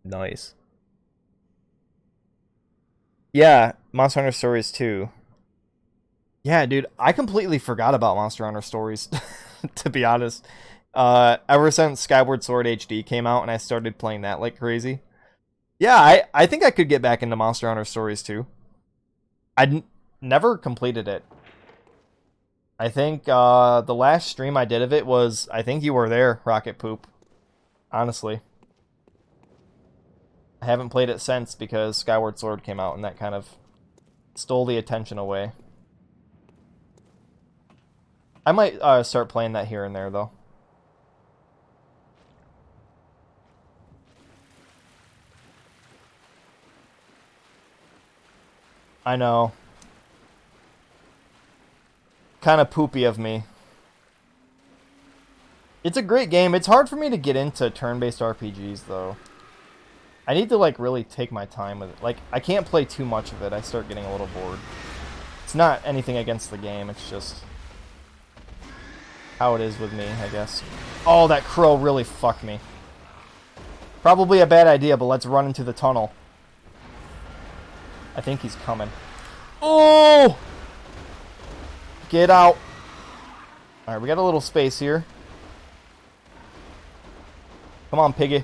Nice. Yeah, Monster Hunter Stories 2. Yeah, dude, I completely forgot about Monster Hunter Stories, to be honest. Ever since Skyward Sword HD came out and I started playing that like crazy. Yeah, I think I could get back into Monster Hunter Stories 2. I never completed it. I think the last stream I did of it was, I think you were there, Rocket Poop. Honestly. I haven't played it since because Skyward Sword came out and that kind of stole the attention away. I might start playing that here and there, though. I know. Kind of poopy of me. It's a great game. It's hard for me to get into turn-based RPGs, though. I need to, like, really take my time with it. Like, I can't play too much of it. I start getting a little bored. It's not anything against the game. It's just how it is with me, I guess. Oh, that crow really fucked me. Probably a bad idea, but let's run into the tunnel. I think he's coming. Oh! Get out. Alright, we got a little space here. Come on, piggy.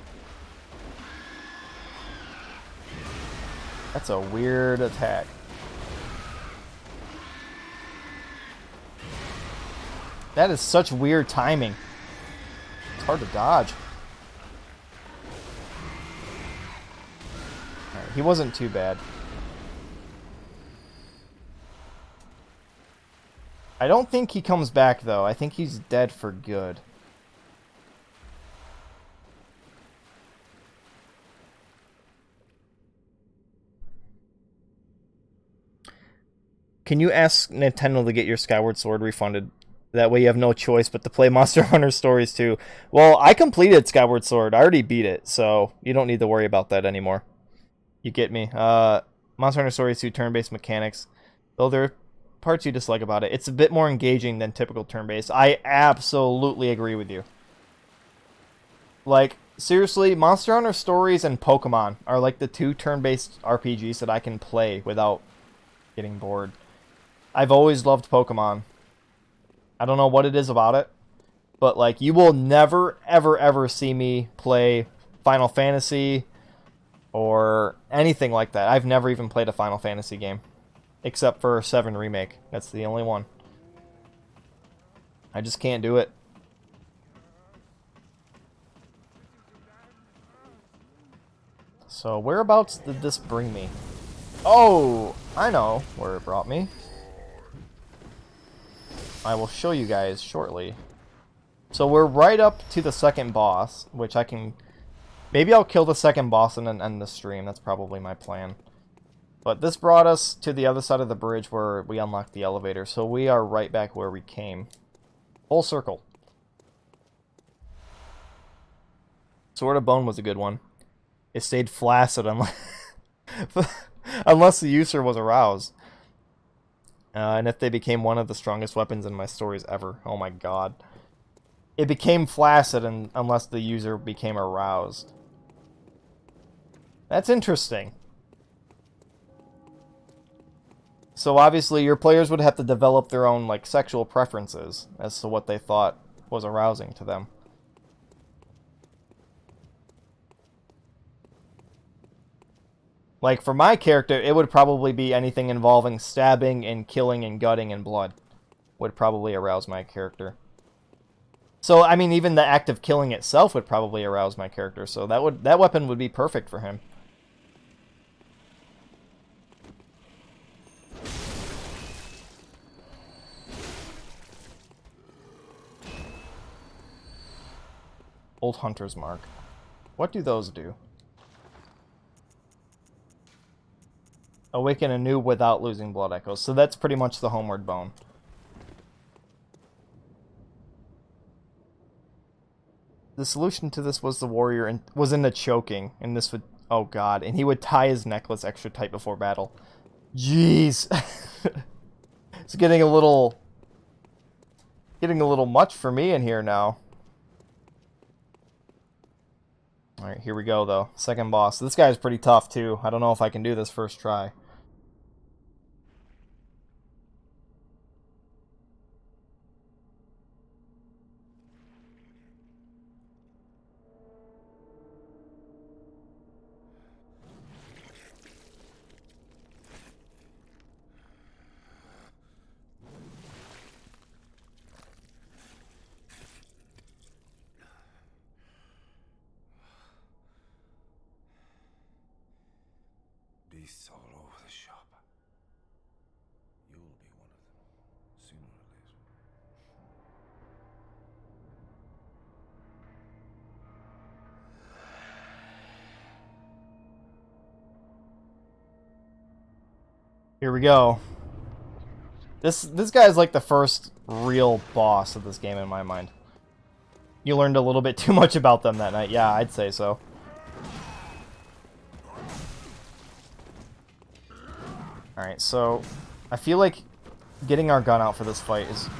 That's a weird attack. That is such weird timing. It's hard to dodge. Alright, he wasn't too bad. I don't think he comes back, though. I think he's dead for good. Can you ask Nintendo to get your Skyward Sword refunded? That way you have no choice but to play Monster Hunter Stories 2. Well, I completed Skyward Sword. I already beat it, so you don't need to worry about that anymore. You get me. Monster Hunter Stories 2 turn-based mechanics. Though there are parts you dislike about it. It's a bit more engaging than typical turn-based. I absolutely agree with you. Like, seriously, Monster Hunter Stories and Pokemon are like the two turn-based RPGs that I can play without getting bored. I've always loved Pokemon. I don't know what it is about it, but like you will never, ever, ever see me play Final Fantasy or anything like that. I've never even played a Final Fantasy game, except for 7 Remake. That's the only one. I just can't do it. So whereabouts did this bring me? Oh, I know where it brought me. I will show you guys shortly. So we're right up to the second boss, which I can... Maybe I'll kill the second boss and then end the stream. That's probably my plan. But this brought us to the other side of the bridge where we unlocked the elevator. So we are right back where we came. Full circle. Sword of Bone was a good one. It stayed flaccid unless, unless the user was aroused. And if they became one of the strongest weapons in my stories ever. Oh my god. It became flaccid unless the user became aroused. That's interesting. So obviously your players would have to develop their own like sexual preferences as to what they thought was arousing to them. Like, for my character, it would probably be anything involving stabbing and killing and gutting and blood. Would probably arouse my character. So, I mean, even the act of killing itself would probably arouse my character. So that weapon would be perfect for him. Old Hunter's Mark. What do those do? Awaken anew without losing blood echoes. So that's pretty much the homeward bone. The solution to this was the warrior and was in the choking, and this would, oh god, and he would tie his necklace extra tight before battle. Jeez. It's getting a little much for me in here now. Alright, here we go though. Second boss. This guy's pretty tough too. I don't know if I can do this first try. Beasts all over the shop. You'll be one of them, sooner or later. Here we go. This guy's like the first real boss of this game in my mind. You learned a little bit too much about them that night. Yeah, I'd say so. Alright, so I feel like getting our gun out for this fight is a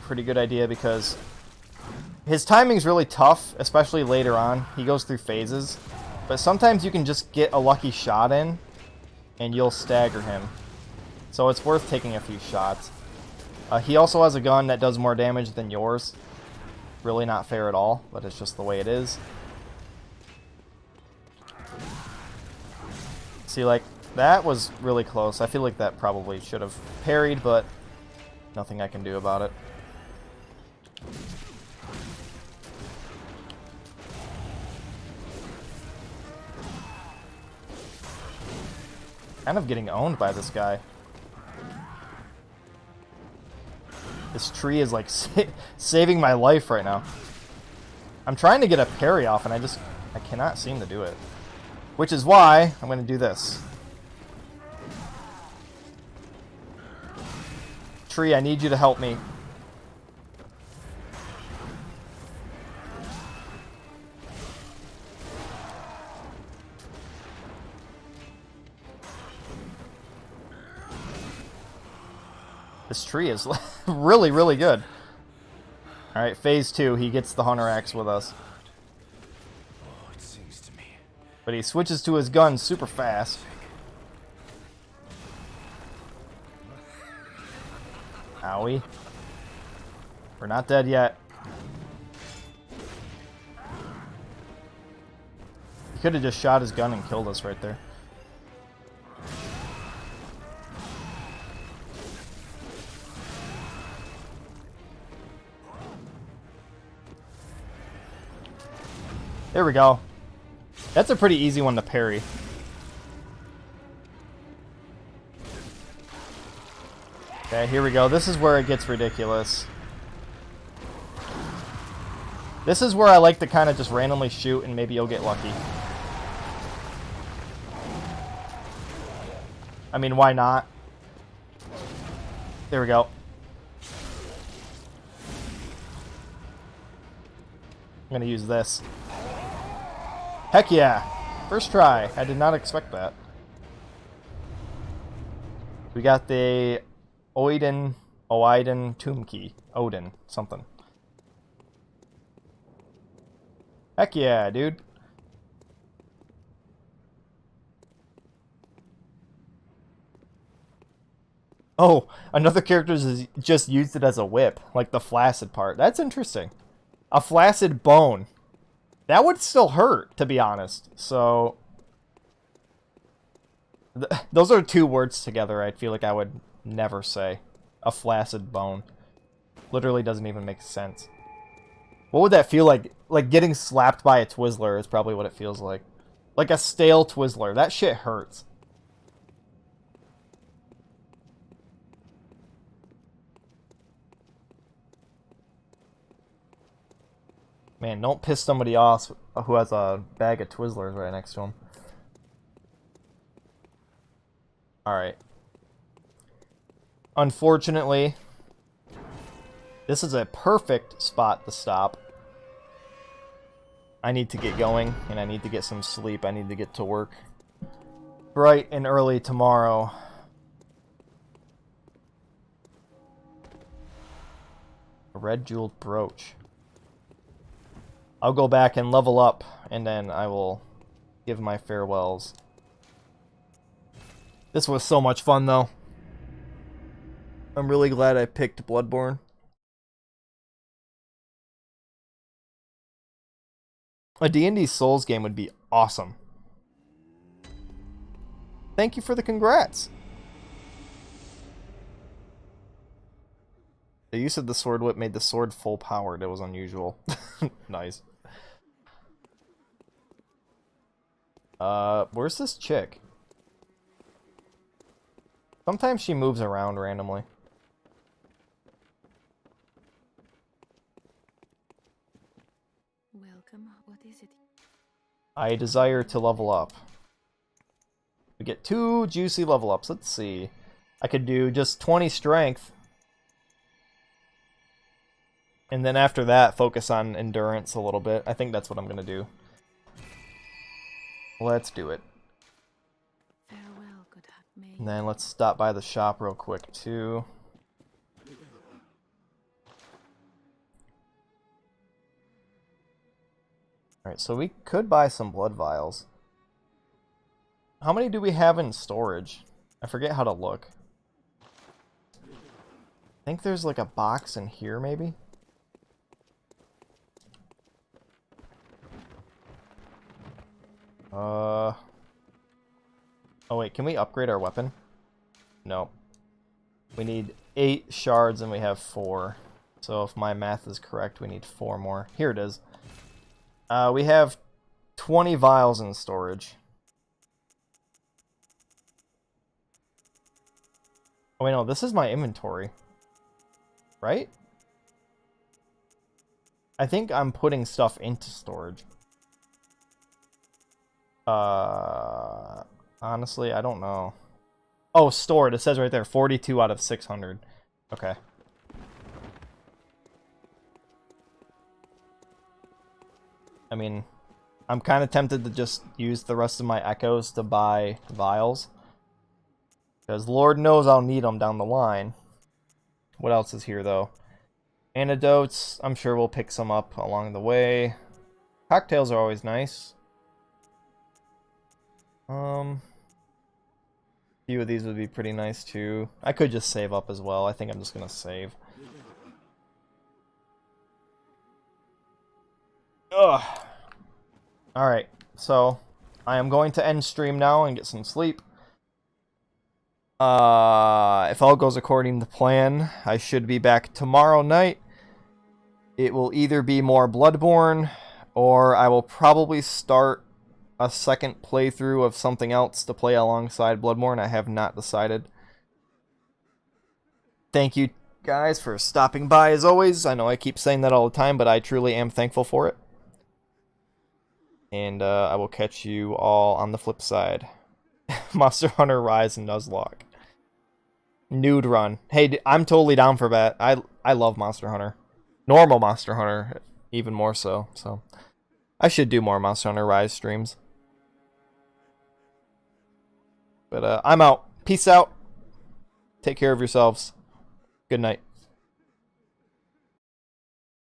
pretty good idea because his timing's really tough, especially later on. He goes through phases, but sometimes you can just get a lucky shot in and you'll stagger him. So it's worth taking a few shots. He also has a gun that does more damage than yours. Really not fair at all, but it's just the way it is. See, like, that was really close. I feel like that probably should have parried, but nothing I can do about it. Kind of getting owned by this guy. This tree is like saving my life right now. I'm trying to get a parry off and I cannot seem to do it. Which is why I'm going to do this. Tree, I need you to help me. This tree is really, really good. Alright, phase 2, he gets the Hunter Axe with us. Oh, it sings to me. But he switches to his gun super fast. Owie. We're not dead yet. He could have just shot his gun and killed us right there. There we go. That's a pretty easy one to parry. Okay, here we go. This is where it gets ridiculous. This is where I like to kind of just randomly shoot and maybe you'll get lucky. I mean, why not? There we go. I'm gonna use this. Heck yeah! First try. I did not expect that. We got the Oiden Tomb Key. Odin, something. Heck yeah, dude. Oh, another character is just used it as a whip, like the flaccid part. That's interesting. A flaccid bone. That would still hurt, to be honest. So, those are two words together I feel like I would never say. A flaccid bone. Literally doesn't even make sense. What would that feel like? Like getting slapped by a Twizzler is probably what it feels like. Like a stale Twizzler. That shit hurts. Man, don't piss somebody off who has a bag of Twizzlers right next to him. Alright. Unfortunately, this is a perfect spot to stop. I need to get going, and I need to get some sleep. I need to get to work bright and early tomorrow. A red jeweled brooch. I'll go back and level up, and then I will give my farewells. This was so much fun, though. I'm really glad I picked Bloodborne. A D&D Souls game would be awesome. Thank you for the congrats. The use of the sword whip made the sword full powered. It was unusual. Nice. Where's this chick? Sometimes she moves around randomly. Welcome. What is it? I desire to level up. We get 2 juicy level ups. Let's see. I could do just 20 strength. And then after that, focus on endurance a little bit. I think that's what I'm going to do. Let's do it. Farewell, good hag maid. And then let's stop by the shop real quick, too. Alright, so we could buy some blood vials. How many do we have in storage? I forget how to look. I think there's like a box in here, maybe? Oh wait, can we upgrade our weapon? No. We need 8 shards and we have 4. So if my math is correct, we need 4 more. Here it is. We have 20 vials in storage. Oh wait, no, this is my inventory. Right? I think I'm putting stuff into storage. Honestly, I don't know. Oh, stored. It says right there, 42 out of 600. Okay. I mean, I'm kind of tempted to just use the rest of my echoes to buy vials. Because Lord knows I'll need them down the line. What else is here, though? Antidotes. I'm sure we'll pick some up along the way. Cocktails are always nice. A few of these would be pretty nice too. I could just save up as well. I think I'm just gonna save. Ugh. Alright, so I am going to end stream now and get some sleep. If all goes according to plan, I should be back tomorrow night. It will either be more Bloodborne, or I will probably start a second playthrough of something else to play alongside Bloodborne. I have not decided. Thank you guys for stopping by as always. I know I keep saying that all the time, but I truly am thankful for it. And I will catch you all on the flip side. Monster Hunter Rise and Nuzlocke. Nude run. Hey, I'm totally down for that. I love Monster Hunter. Normal Monster Hunter, even more so. So I should do more Monster Hunter Rise streams. But I'm out. Peace out. Take care of yourselves. Good night.